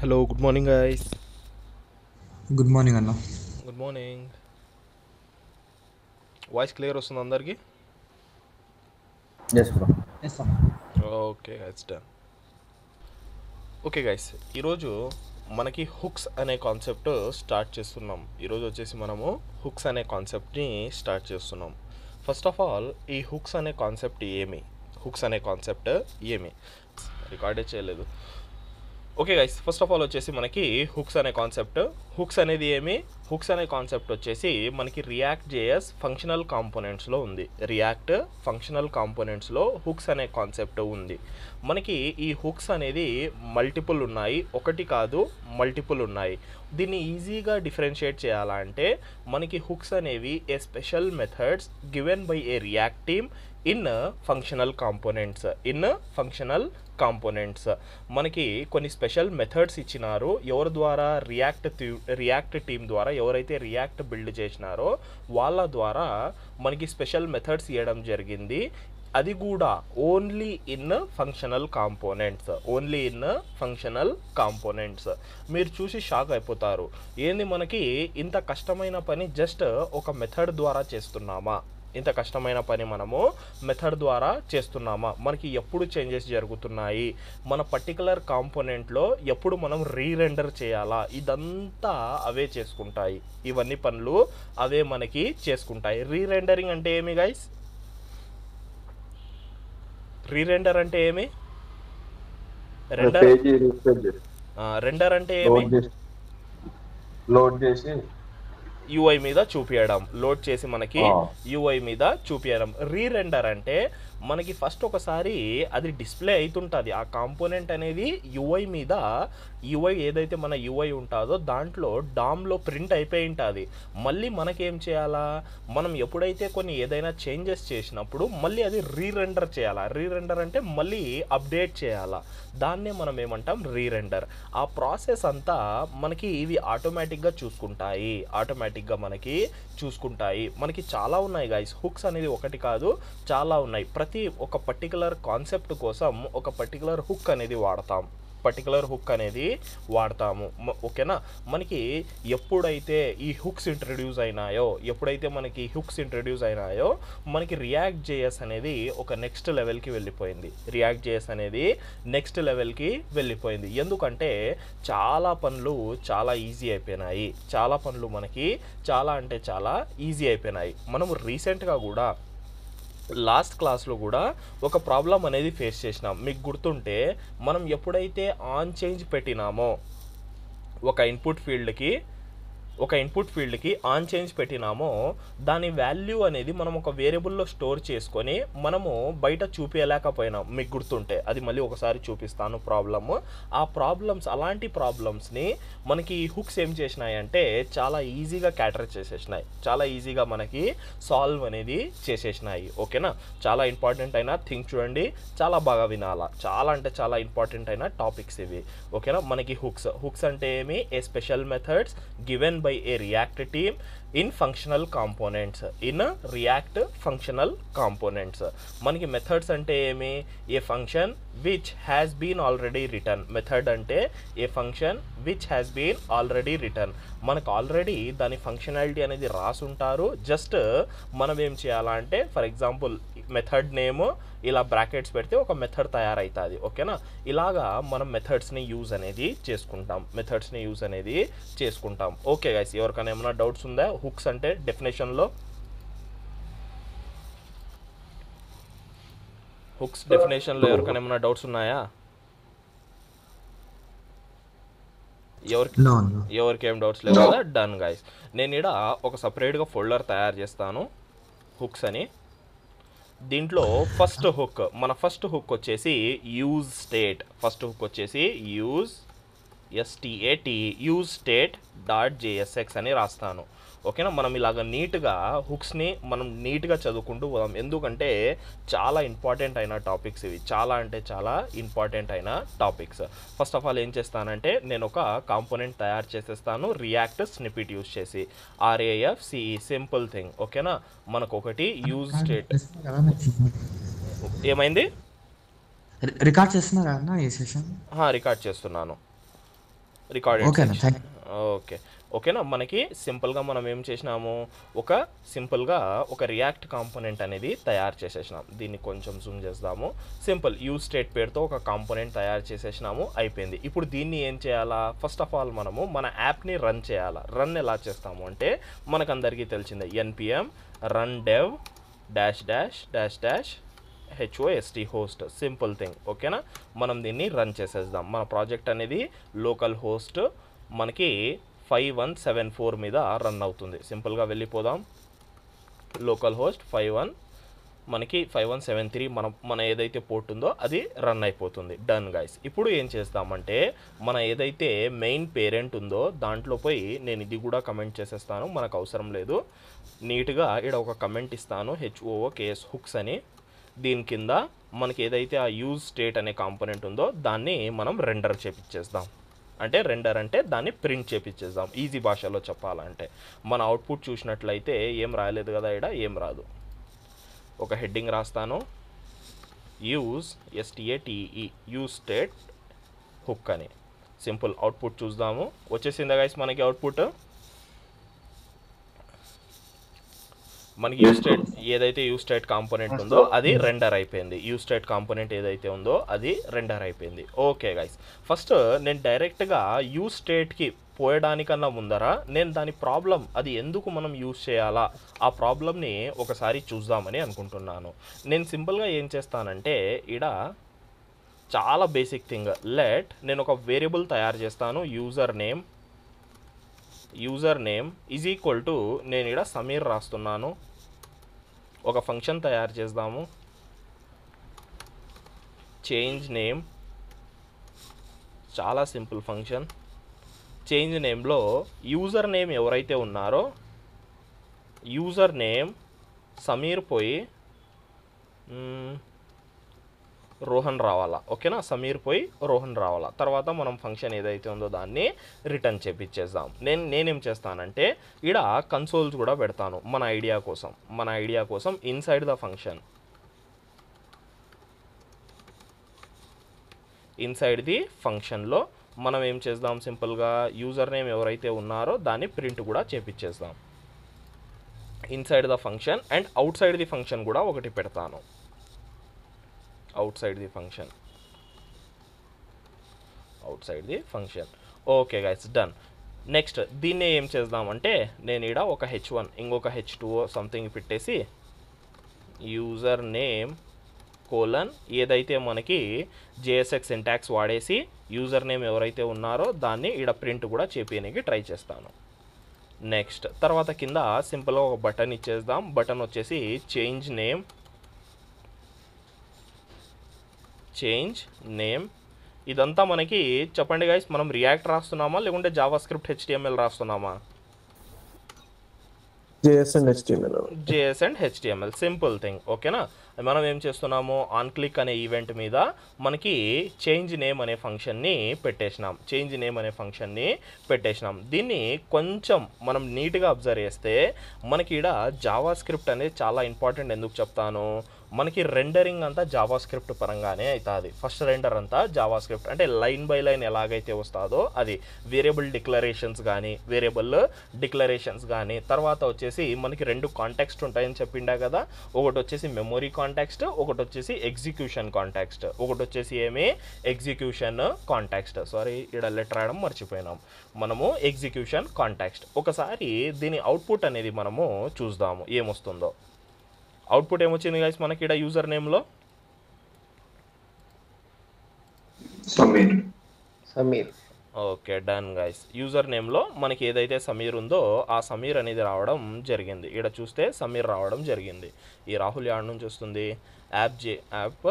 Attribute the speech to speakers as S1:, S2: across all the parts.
S1: Hello good morning guys.
S2: Good morning అన్న.
S1: Good morning. Voice clear వస్తుంది అందరికి?
S3: Yes bro.
S2: Yes అన్న.
S1: Okay guys, done. Okay guys, ఈరోజు మనకి హుక్స్ అనే కాన్సెప్ట్ స్టార్ట్ చేస్తున్నాం. ఈరోజు వచ్చేసి మనము హుక్స్ అనే కాన్సెప్ట్ని స్టార్ట్ చేస్తున్నాం. ఫస్ట్ ఆఫ్ ఆల్, ఈ హుక్స్ అనే కాన్సెప్ట్ ఏమి? హుక్స్ అనే కాన్సెప్ట్ ఏమి? రికార్డే చేయలేదు. Okay guys, first of all వచ్చేసి మనకి హుక్స్ అనే కాన్సెప్ట్. హుక్స్ అనేది ఏమి? హుక్స్ అనే కాన్సెప్ట్ వచ్చేసి మనకి రియాక్ట్ జేఎస్ ఫంక్షనల్ కాంపోనెంట్స్లో ఉంది. రియాక్ట్ ఫంక్షనల్ కాంపోనెంట్స్లో హుక్స్ అనే కాన్సెప్ట్ ఉంది. మనకి ఈ హుక్స్ అనేది మల్టిపుల్ ఉన్నాయి, ఒకటి కాదు మల్టిపుల్ ఉన్నాయి. దీన్ని ఈజీగా డిఫరెన్షియేట్ చేయాలంటే మనకి హుక్స్ అనేవి a special methods given by a React team in functional components. మనకి కొన్ని స్పెషల్ మెథడ్స్ ఇచ్చినారు. ఎవరి ద్వారా? రియాక్ట్ టీమ్ ద్వారా. ఎవరైతే రియాక్ట్ బిల్డ్ చేసినారో వాళ్ళ ద్వారా మనకి స్పెషల్ మెథడ్స్ ఇవ్వడం జరిగింది. అది కూడా ఓన్లీ ఇన్ ఫంక్షనల్ కాంపోనెంట్స్. మీరు చూసి షాక్ అయిపోతారు. ఏంది మనకి ఇంత కష్టమైన పని జస్ట్ ఒక మెథడ్ ద్వారా చేస్తున్నామా? ఇంత కష్టమైన పని మనము మెథడ్ ద్వారా చేస్తున్నామా? మనకి ఎప్పుడు చేంజెస్ జరుగుతున్నాయి? మన పర్టికులర్ కాంపోనెంట్లో ఎప్పుడు మనం రీరెండర్ చేయాలా? ఇదంతా అవే చేసుకుంటాయి. ఇవన్నీ పనులు అవే మనకి చేసుకుంటాయి. రీరెండరింగ్ అంటే ఏమి గైస్? రీరెండర్ అంటే ఏమి? రెండర్ అంటే ఏమి?
S3: లోడ్ చేసి
S1: యూఐ మీద చూపించడం. లోడ్ చేసి మనకి యూఐ మీద చూపించడం. రీరెండర్ అంటే మనకి ఫస్ట్ ఒకసారి అది డిస్ప్లే అవుతుంటుంది. ఆ కాంపోనెంట్ అనేది యూఐ ఏదైతే మన యూఐ ఉంటుందో దాంట్లో డామ్లో ప్రింట్ అయిపోయి ఉంటుంది. మళ్ళీ మనకేం చేయాలా? మనం ఎప్పుడైతే కొన్ని ఏదైనా చేంజెస్ చేసినప్పుడు మళ్ళీ అది రీరెండర్ చేయాలా. రీరెండర్ అంటే మళ్ళీ అప్డేట్ చేయాలా. దాన్నే మనం ఏమంటాం? రీరెండర్. ఆ ప్రాసెస్ అంతా మనకి ఇవి ఆటోమేటిక్గా చూసుకుంటాయి. మనకి చాలా ఉన్నాయి గైస్. హుక్స్ అనేది ఒకటి కాదు, చాలా ఉన్నాయి. ప్రతి ఒక పర్టికులర్ కాన్సెప్ట్ కోసం ఒక పర్టికులర్ హుక్ అనేది వాడతాము. ఓకేనా? మనకి ఎప్పుడైతే ఈ హుక్స్ ఇంట్రడ్యూస్ అయినాయో మనకి రియాక్ట్ జేఎస్ అనేది ఒక నెక్స్ట్ లెవెల్కి వెళ్ళిపోయింది. ఎందుకంటే చాలా పనులు చాలా ఈజీ అయిపోయినాయి. మనకి చాలా అంటే చాలా ఈజీ అయిపోయినాయి. మనం రీసెంట్గా కూడా లాస్ట్ క్లాస్లో కూడా ఒక ప్రాబ్లం అనేది ఫేస్ చేసినాం. మీకు గుర్తుంటే మనం ఎప్పుడైతే ఆన్ చేంజ్ పెట్టినామో ఒక ఇన్పుట్ ఫీల్డ్కి ఆన్ చేంజ్ పెట్టినామో దాని వాల్యూ అనేది మనం ఒక వేరియబుల్లో స్టోర్ చేసుకొని మనము బయట చూపించలేకపోయినాం. మీకు గుర్తుంటే అది మళ్ళీ ఒకసారి చూపిస్తాను అలాంటి ప్రాబ్లమ్స్ని మనకి హుక్స్ ఏం చేసినాయంటే చాలా ఈజీగా క్యాటర్ చేసేసినాయి. చాలా ఈజీగా మనకి సాల్వ్ అనేది చేసేసినాయి. ఓకేనా? చాలా ఇంపార్టెంట్ అయిన థింగ్ చూడండి, చాలా బాగా వినాలా. చాలా అంటే చాలా ఇంపార్టెంట్ అయిన టాపిక్స్ ఇవి. ఓకేనా? మనకి హుక్స్ అంటే ఏమి? A special methods given by a react team in functional components. మనకి మెథడ్స్ అంటే ఏమి? A function which has been already return. Method అంటే a function which has been already return. మనకు ఆల్రెడీ దాని ఫంక్షనాలిటీ అనేది రాసుంటారు. జస్ట్ మనం ఏం చేయాలా అంటే, ఫర్ ఎగ్జాంపుల్ మెథడ్ నేమ్ ఇలా బ్రాకెట్స్ పెడితే ఒక మెథడ్ తయారవుతుంది. ఓకేనా? ఇలాగా మనం మెథడ్స్ని యూజ్ అనేది చేసుకుంటాం. ఓకే గైస్, ఎవరికైనా ఏమైనా డౌట్స్ ఉందా హుక్స్ అంటే డెఫినేషన్లో? ఎవరికైనా ఏమైనా డౌట్స్ ఉన్నాయా? ఎవరికి ఏం డౌట్స్ లేవు కదా? Done guys. నేను ఇక్కడ ఒక సపరేట్గా ఫోల్డర్ తయారు చేస్తాను, హుక్స్ అని. దీంట్లో ఫస్ట్ హుక్ వచ్చేసి యూజ్ స్టేట్ డాట్ జేఎస్ఎక్స్ అని రాస్తాను. ఓకేనా? మనం ఇలాగ నీట్గా హుక్స్ని మనం నీట్గా చదువుకుంటూ పోదాం. ఎందుకంటే చాలా ఇంపార్టెంట్ అయిన టాపిక్స్ ఇవి. చాలా అంటే చాలా ఇంపార్టెంట్ అయిన టాపిక్స్. ఫస్ట్ ఆఫ్ ఆల్ ఏం చేస్తానంటే నేను ఒక కాంపోనెంట్ తయారు చేసేస్తాను రియాక్ట్ స్నిప్పిట్ యూజ్ చేసి. RAFCE simple thing. ఓకేనా? మనకు ఒకటి యూజ్ స్టేట్. ఏమైంది?
S2: రికార్డ్ చేస్తున్నారా అన్న ఈ సెషన్?
S1: రికార్డ్ చేస్తున్నాను. రికార్డెడ్
S2: ఓకేనా
S1: సెక్షన్. ఓకే ఓకేనా. మనకి సింపుల్గా మనం ఏం చేసినాము, సింపుల్గా ఒక రియాక్ట్ కాంపోనెంట్ అనేది తయారు చేసేసినాం. దీన్ని కొంచెం జూమ్ చేద్దాము. సింపుల్ యూజ్ స్టేట్ పేరుతో ఒక కాంపోనెంట్ తయారు చేసేసినాము, అయిపోయింది. ఇప్పుడు దీన్ని ఏం చేయాలా, ఫస్ట్ ఆఫ్ ఆల్ మనము మన యాప్ని రన్ చేయాలా. రన్ ఎలా చేస్తాము అంటే మనకందరికీ తెలిసిందే, npm run dev -host host, simple thing. ఓకేనా, మనం దీన్ని రన్ చేసేద్దాం. మన ప్రాజెక్ట్ అనేది లోకల్ హోస్ట్ మనకి 5174 మీద రన్ అవుతుంది. సింపుల్గా వెళ్ళిపోదాం. లోకల్ హోస్ట్ 51 మనకి 5173 మన ఏదైతే పోర్ట్ ఉందో అది రన్ అయిపోతుంది. Done guys. ఇప్పుడు ఏం చేస్తామంటే మన ఏదైతే మెయిన్ పేరెంట్ ఉందో దాంట్లో పోయి, నేను ఇది కూడా కమెంట్ చేసేస్తాను, మనకు అవసరం లేదు, నీట్గా ఇక్కడ ఒక కమెంట్ ఇస్తాను, HOOKS హుక్స్ అని. దీని కింద మనకి ఏదైతే ఆ యూజ్ స్టేట్ అనే కాంపోనెంట్ ఉందో దాన్ని మనం రెండర్ చేపించేద్దాం. అంటే రెండర్ అంటే దాన్ని ప్రింట్ చేపించేద్దాం. ఈజీ భాషలో చెప్పాలంటే మన అవుట్పుట్ చూసినట్లయితే ఏం రాయలేదు కదా, ఇక్కడ ఏం రాదు. ఒక హెడ్డింగ్ రాస్తాను, use STATE use state hook అని. సింపుల్ అవుట్పుట్ చూద్దాము. వచ్చేసిందా గైస్ మనకి అవుట్పుట్? మనకి యూజ్ స్టేట్ ఏదైతే యూజ్ స్టేట్ కాంపోనెంట్ ఉందో అది రెండర్ అయిపోయింది. యూజ్ స్టేట్ కాంపోనెంట్ ఏదైతే ఉందో అది రెండర్ అయిపోయింది. ఓకే గైస్, ఫస్ట్ నేను డైరెక్ట్గా యూజ్ స్టేట్కి పోయడానికన్నా ముందర నేను దాని ప్రాబ్లం, అది ఎందుకు మనం యూజ్ చేయాలా, ఆ ప్రాబ్లమ్ని ఒకసారి చూద్దామని అనుకుంటున్నాను. నేను సింపుల్గా ఏం చేస్తానంటే ఇక్కడ చాలా బేసిక్ థింగ్, నేను ఒక వేరియబుల్ తయారు చేస్తాను, user name is equal to, నేను ఇక్కడ సమీర్ రాస్తున్నాను. ఒక ఫంక్షన్ తయారు చేద్దాము, చేంజ్ నేమ్, చాలా సింపుల్ ఫంక్షన్. చేంజ్ నేమ్లో యూజర్ నేమ్ ఎవరైతే ఉన్నారో, యూజర్ నేమ్ సమీర్ పోయి రోహన్ రావాలా. ఓకేనా, సమీర్ పోయి రోహన్ రావాలా. తర్వాత మనం ఫంక్షన్ ఏదైతే ఉందో దాన్ని రిటర్న్ చేపించేద్దాం. నేనేం చేస్తానంటే ఇక్కడ కన్సోల్స్ కూడా పెడతాను మన ఐడియా కోసం. Inside the function, inside the ఫంక్షన్లో మనం ఏం చేద్దాం, సింపుల్గా యూజర్ నేమ్ ఎవరైతే ఉన్నారో దాన్ని ప్రింట్ కూడా చేపించేద్దాం inside the function. And outside the function కూడా ఒకటి పెడతాను, outside the function. Okay guys, done. Next దీన్ని ఏం చేద్దామంటే నేను ఇక్కడ ఒక h1 ఇంకొక h2 సంథింగ్ పెట్టేసి యూజర్ నేమ్ కోలన్ ఏదైతే మనకి JSX సింటాక్స్ వాడేసి యూజర్ నేమ్ ఎవరైతే ఉన్నారో దాన్ని ఇక్కడ ప్రింట్ కూడా చేపించడానికి ట్రై చేస్తాను. నెక్స్ట్ తర్వాత కింద సింపుల్గా ఒక బటన్ ఇచ్చేద్దాం. బటన్ వచ్చేసి చేంజ్ నేమ్. ఇదంతా మనకి చెప్పండి గైస్, మనం రియాక్ట్ రాస్తున్నామా లేకుంటే Java script HTML రాస్తున్నామా? JS and HTML, simple thing. ఓకేనా, మనం ఏం చేస్తున్నాము, ఆన్ క్లిక్ అనే ఈవెంట్ మీద మనకి చేంజ్ నేమ్ అనే ఫంక్షన్ని పెట్టేసినాం. దీన్ని కొంచెం మనం నీట్గా అబ్జర్వ్ చేస్తే మనకి ఇక్కడ జావా స్క్రిప్ట్ అనేది చాలా ఇంపార్టెంట్. ఎందుకు చెప్తాను, మనకి రెండరింగ్ అంతా జావా స్క్రిప్ట్ పరంగానే అవుతుంది. ఫస్ట్ రెండర్ అంతా జావా స్క్రిప్ట్, అంటే లైన్ బై లైన్ ఎలాగైతే వస్తుందో అది. వేరియబుల్ డిక్లరేషన్స్ కానీ తర్వాత వచ్చేసి మనకి రెండు కాంటెక్స్ట్ ఉంటాయని చెప్పిండా కదా. ఒకటి వచ్చేసి మెమొరీ కాంటెక్స్ట్, ఒకటి వచ్చేసి ఎగ్జిక్యూషన్ కాంటెక్స్ట్. సారీ, ఇక్కడ లెటర్ రాయడం మర్చిపోయినాం. మనము ఎగ్జిక్యూషన్ కాంటెక్స్ట్. ఒకసారి దీని అవుట్పుట్ అనేది మనము చూద్దాము ఏమొస్తుందో. అవుట్పుట్ ఏమొచ్చింది గైస్ మనకి ఇక్కడ యూజర్ నేమ్లో?
S3: Sameer.
S1: Okay, done guys. User నేమ్లో మనకి ఏదైతే సమీర్ ఉందో ఆ సమీర్ అనేది రావడం జరిగింది. ఇక్కడ చూస్తే సమీర్ రావడం జరిగింది. ఈ రాహుల్ యాడ్ నుంచి వస్తుంది, యాప్.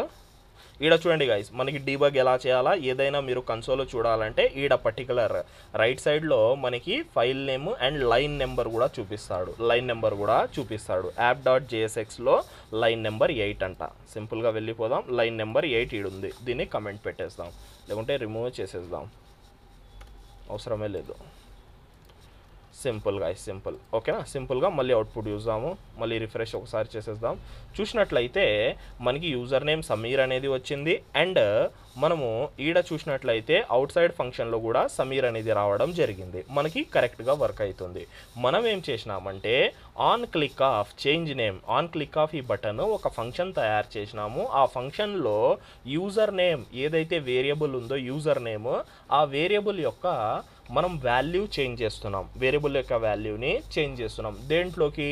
S1: ఈడ చూడండి గైస్, మనకి డీబగ్ ఎలా చేయాలా, ఏదైనా మీరు కన్సోల్లో చూడాలంటే ఈడ పర్టికులర్ రైట్ సైడ్లో మనకి file name and line number కూడా చూపిస్తాడు. app.jsxలో లైన్ నెంబర్ 8 అంట. సింపుల్గా వెళ్ళిపోదాం, లైన్ నెంబర్ 8 ఈడ ఉంది. దీన్ని కమెంట్ పెట్టేస్తాం, లేకుంటే రిమూవ్ చేసేద్దాం, అవసరమే లేదు. Simple guys, simple. ఓకేనా, సింపుల్గా మళ్ళీ అవుట్పుట్ చూద్దాము. మళ్ళీ రిఫ్రెష్ ఒకసారి చేసేద్దాం. చూసినట్లయితే మనకి యూజర్ నేమ్ సమీర్ అనేది వచ్చింది. అండ్ మనము ఈడ చూసినట్లయితే అవుట్ సైడ్ ఫంక్షన్లో కూడా సమీర్ అనేది రావడం జరిగింది. మనకి కరెక్ట్గా వర్క్ అవుతుంది. మనం ఏం చేసినామంటే on click of change name, on click of ఈ బటన్ ఒక ఫంక్షన్ తయారు చేసినాము. ఆ ఫంక్షన్లో యూజర్ నేమ్ ఏదైతే వేరియబుల్ ఉందో యూజర్ నేమ్, ఆ వేరియబుల్ యొక్క మనం వాల్యూ చేంజ్ చేస్తున్నాం. వేరియబుల్ యొక్క వాల్యూని చేంజ్ చేస్తున్నాం. దేంట్లోకి?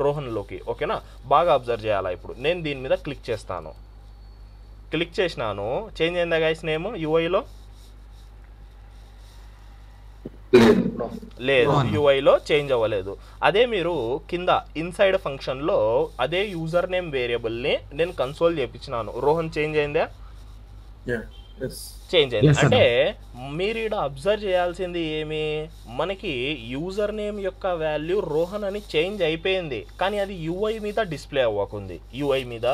S1: రోహన్లోకి. ఓకేనా, బాగా అబ్జర్వ్ చేయాలా. ఇప్పుడు నేను దీని మీద క్లిక్ చేస్తాను. క్లిక్ చేసినాను. చేంజ్ అయిందా గైస్ నేమ్ యూఐలో? లేదు, యూఐలో చేంజ్ అవ్వలేదు. అదే మీరు కింద ఇన్సైడ్ ఫంక్షన్లో అదే యూజర్ నేమ్ వేరియబుల్ని నేను కన్సోల్ చేయించినాను. రోహన్ చేంజ్ అయిందా? చేంజ్ అయింది. అంటే మీరు ఇక్కడ అబ్జర్వ్ చేయాల్సింది ఏమి, మనకి యూజర్ నేమ్ యొక్క వాల్యూ రోహన్ అని చేంజ్ అయిపోయింది, కానీ అది యూఐ మీద డిస్ప్లే అవ్వకుంది. యూఐ మీద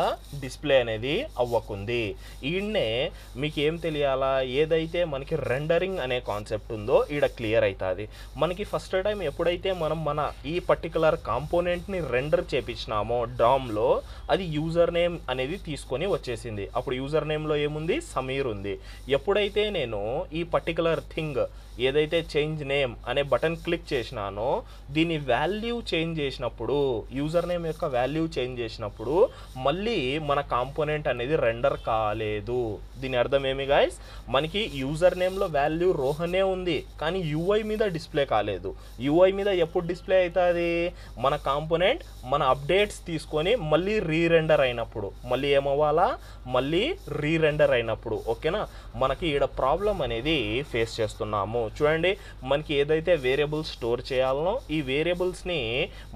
S1: డిస్ప్లే అనేది అవ్వకుంది. ఈయన్నే మీకు ఏం తెలియాలా, ఏదైతే మనకి రెండరింగ్ అనే కాన్సెప్ట్ ఉందో ఈడ క్లియర్ అవుతుంది. మనకి ఫస్ట్ టైం ఎప్పుడైతే మనం మన ఈ పర్టికులర్ కాంపోనెంట్ని రెండర్ చేపించినామో డామ్లో, అది యూజర్ నేమ్ అనేది తీసుకొని వచ్చేసింది. అప్పుడు యూజర్ నేమ్లో ఏముంది? సమీర్ ఉంది. ఎప్పుడైతే నేను ఈ పర్టికులర్ థింగ్ ఏదైతే చేంజ్ నేమ్ అనే బటన్ క్లిక్ చేసినానో, దీని వాల్యూ చేంజ్ చేసినప్పుడు, యూజర్ నేమ్ యొక్క వాల్యూ చేంజ్ చేసినప్పుడు మళ్ళీ మన కాంపోనెంట్ అనేది రెండర్ కాలేదు. దీని అర్థం ఏమి గాయస్, మనకి యూజర్ నేమ్లో వాల్యూ రోహనే ఉంది, కానీ యూఐ మీద డిస్ప్లే కాలేదు. యూఐ మీద ఎప్పుడు డిస్ప్లే అవుతుంది? మన కాంపోనెంట్ మన అప్డేట్స్ తీసుకొని మళ్ళీ రీరెండర్ అయినప్పుడు. మళ్ళీ ఏమవ్వాలా? మళ్ళీ రీరెండర్ అయినప్పుడు. ఓకేనా, మనకి ఈడ ప్రాబ్లం అనేది ఫేస్ చేస్తున్నాము. చూడండి, మనకి ఏదైతే వేరియబుల్స్ స్టోర్ చేయాలనో ఈ వేరియబుల్స్ని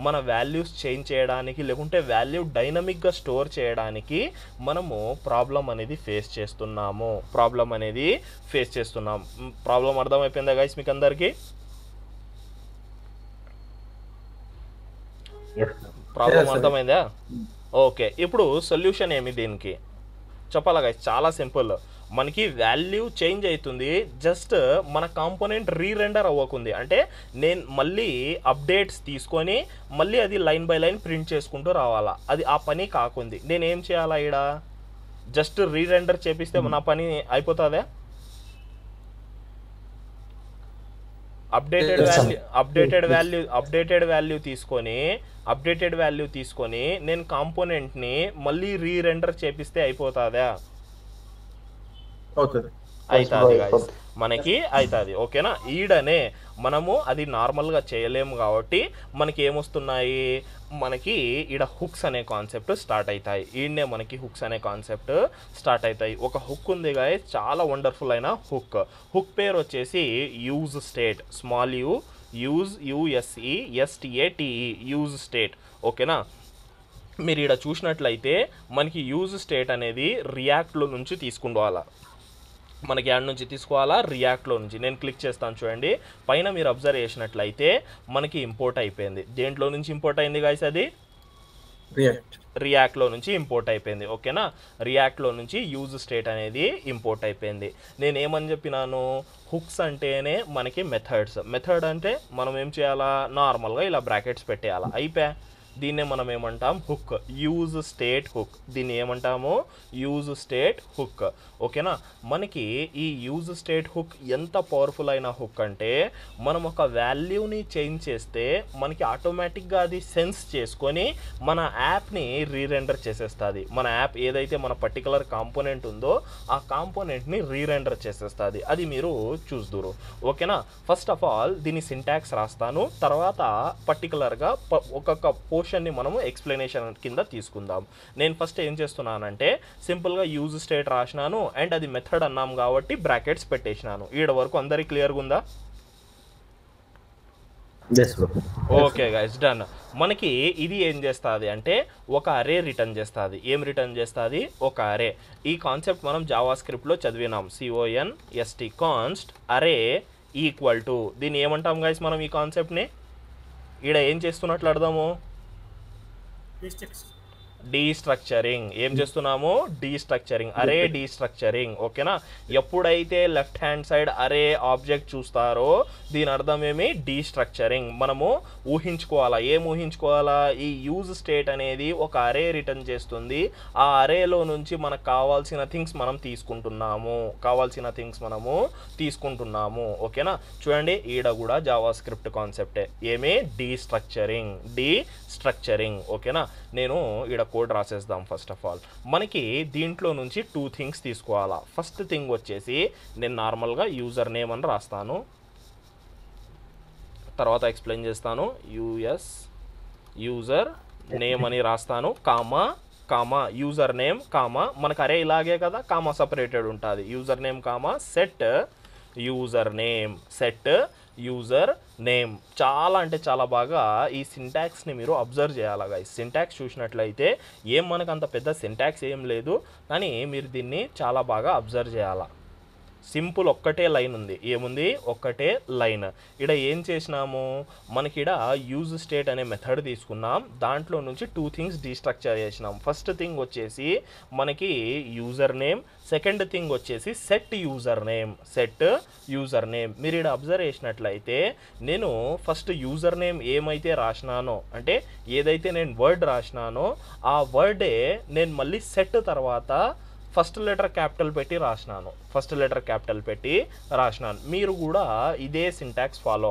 S1: మన వాల్యూస్ చేంజ్ చేయడానికి, లేకుంటే వాల్యూ డైనమిక్గా స్టోర్ చేయడానికి మనము ప్రాబ్లం అనేది ఫేస్ చేస్తున్నాము. ప్రాబ్లం అర్థమైపోయిందా గైస్ మీకు అందరికీ? ప్రాబ్లం అర్థమైందా? ఓకే, ఇప్పుడు సొల్యూషన్ ఏమి దీనికి చెప్పాలా గైస్? చాలా సింపుల్. మనకి వాల్యూ చేంజ్ అవుతుంది, జస్ట్ మన కాంపోనెంట్ రీరెండర్ అవ్వకుంది. అంటే నేను మళ్ళీ అప్డేట్స్ తీసుకొని మళ్ళీ అది లైన్ బై లైన్ ప్రింట్ చేసుకుంటూ రావాలా. అది ఆ పని కాకుంది. నేను ఏం చేయాలా? ఈడ జస్ట్ రీరెండర్ చేపిస్తే నా పని అయిపోతుందా? అప్డేటెడ్ వాల్యూ తీసుకొని నేను కాంపోనెంట్ని మళ్ళీ రీరెండర్ చేపిస్తే అయిపోతుందా? అవుతుంది గైస్, మనకి అవుతుంది. ఓకేనా, ఈడనే మనము అది నార్మల్గా చేయలేము కాబట్టి మనకి ఏమొస్తున్నాయి, మనకి ఈడ హుక్స్ అనే కాన్సెప్ట్ స్టార్ట్ అవుతాయి. ఈడనే మనకి హుక్స్ అనే కాన్సెప్ట్ స్టార్ట్ అవుతాయి. ఒక హుక్ ఉంది గాయస్, చాలా వండర్ఫుల్ అయిన హుక్ పేరు వచ్చేసి use state, small you, USESTATE, use state. ఓకేనా, మీరు ఇక్కడ చూసినట్లయితే మనకి యూజ్ స్టేట్ అనేది రియాక్ట్లో నుంచి తీసుకుంటావాలా. మనకి యాడ్ నుంచి తీసుకోవాలా? రియాక్ట్లో నుంచి. నేను క్లిక్ చేస్తాను చూడండి, పైన మీరు అబ్జర్వ్ చేసినట్లయితే మనకి ఇంపోర్ట్ అయిపోయింది. దేంట్లో నుంచి ఇంపోర్ట్ అయింది గాయస్? అది రియాక్ట్లో నుంచి ఇంపోర్ట్ అయిపోయింది. ఓకేనా, రియాక్ట్లో నుంచి యూజ్ స్టేట్ అనేది ఇంపోర్ట్ అయిపోయింది. నేను ఏమని చెప్పినాను, హుక్స్ అంటేనే మనకి మెథడ్ అంటే మనం ఏం చేయాలా, నార్మల్గా ఇలా బ్రాకెట్స్ పెట్టేయాలా, అయిపోయా. దీన్నే మనం ఏమంటాం? Hook, use state hook. దీన్ని ఏమంటాము? Use state hook. ఓకేనా, మనకి ఈ యూజ్ స్టేట్ హుక్ ఎంత పవర్ఫుల్ అయిన హుక్ అంటే, మనం ఒక వాల్యూని చేంజ్ చేస్తే మనకి ఆటోమేటిక్గా అది సెన్స్ చేసుకొని మన యాప్ని రీరెండర్ చేసేస్తుంది. మన యాప్ ఏదైతే మన పర్టికులర్ కాంపోనెంట్ ఉందో ఆ కాంపోనెంట్ని రీరెండర్ చేసేస్తుంది. అది మీరు చూస్తురు. ఓకేనా, ఫస్ట్ ఆఫ్ ఆల్ దీని సింటాక్స్ రాస్తాను, తర్వాత పర్టికులర్గా ఒక్కొక్క పోర్షన్ని మనము ఎక్స్ప్లెనేషన్ కింద తీసుకుందాం. నేను ఫస్ట్ ఏం చేస్తున్నానంటే సింపుల్గా యూజ్ స్టేట్ రాసినాను, అండ్ అది మెథడ్ అన్నాం కాబట్టి బ్రాకెట్స్ పెట్టేసినాను. ఈడ వరకు అందరికి క్లియర్గా ఉందా? Okay guys, done. మనకి ఇది ఏం చేస్తుంది అంటే ఒక అరే రిటర్న్ చేస్తుంది. ఏం రిటర్న్ చేస్తుంది? ఒక అరే. ఈ కాన్సెప్ట్ మనం జావా స్క్రిప్ట్లో చదివినాం, CONST, కాన్స్ట్ అరే ఈక్వల్ టు. దీన్ని ఏమంటాం గైస్ మనం ఈ కాన్సెప్ట్ని? ఈడ ఏం చేస్తున్నట్లు అర్థము? డీస్ట్రక్చరింగ్. ఏం చేస్తున్నాము? డీస్ట్రక్చరింగ్, అరే డీస్ట్రక్చరింగ్. ఓకేనా? ఎప్పుడైతే లెఫ్ట్ హ్యాండ్ సైడ్ అరే ఆబ్జెక్ట్ చూస్తారో దీని అర్థం ఏమి? డీస్ట్రక్చరింగ్. మనము ఊహించుకోవాలా, ఏం ఊహించుకోవాలా? ఈ యూజ్ స్టేట్ అనేది ఒక అరే రిటర్న్ చేస్తుంది. ఆ అరేలో నుంచి మనకు కావాల్సిన థింగ్స్ మనం తీసుకుంటున్నాము. ఓకేనా? చూడండి, ఈడ కూడా జావా స్క్రిప్ట్ కాన్సెప్టే. ఏమి? డీస్ట్రక్చరింగ్. ఓకేనా? నేను ఈడ కోడ్ రాసేద్దాం. ఫస్ట్ ఆఫ్ ఆల్ మనకి దీంట్లో నుంచి 2 థింగ్స్ తీసుకోవాలా. ఫస్ట్ థింగ్ వచ్చేసి నేను నార్మల్గా యూజర్ నేమ్ అని రాస్తాను, తర్వాత ఎక్స్ప్లెయిన్ చేస్తాను. యూజర్ నేమ్ అని రాస్తాను, కామా యూజర్ నేమ్ కామా, మనకు అరే ఇలాగే కదా, కామా సపరేటెడ్ ఉంటుంది. User name comma set user name. చాలా అంటే చాలా బాగా ఈ సింటాక్స్ని మీరు అబ్జర్వ్ చేయాలి గైస్. సింటాక్స్ చూసినట్లయితే ఏం మనకు అంత పెద్ద సింటాక్స్ ఏం లేదు, కానీ మీరు దీన్ని చాలా బాగా అబ్జర్వ్ చేయాలా. సింపుల్ ఒక్కటే లైన్ ఉంది. ఏముంది? ఒక్కటే లైన్. ఇక్కడ ఏం చేసినాము? మనకి ఇక్కడ యూజ్ స్టేట్ అనే మెథడ్ తీసుకున్నాం, దాంట్లో నుంచి 2 థింగ్స్ డీస్ట్రక్చర్ చేసినాం. ఫస్ట్ థింగ్ వచ్చేసి మనకి యూజర్ నేమ్, సెకండ్ థింగ్ వచ్చేసి సెట్ యూజర్ నేమ్. మీరు ఇక్కడ అబ్జర్వ్ చేసినట్లయితే నేను ఫస్ట్ యూజర్ నేమ్ ఏమైతే రాసినానో, అంటే ఏదైతే నేను వర్డ్ రాసినానో ఆ వర్డే నేను మళ్ళీ సెట్ తర్వాత ఫస్ట్ లెటర్ క్యాపిటల్ పెట్టి రాసినాను. మీరు కూడా ఇదే సింటాక్స్ ఫాలో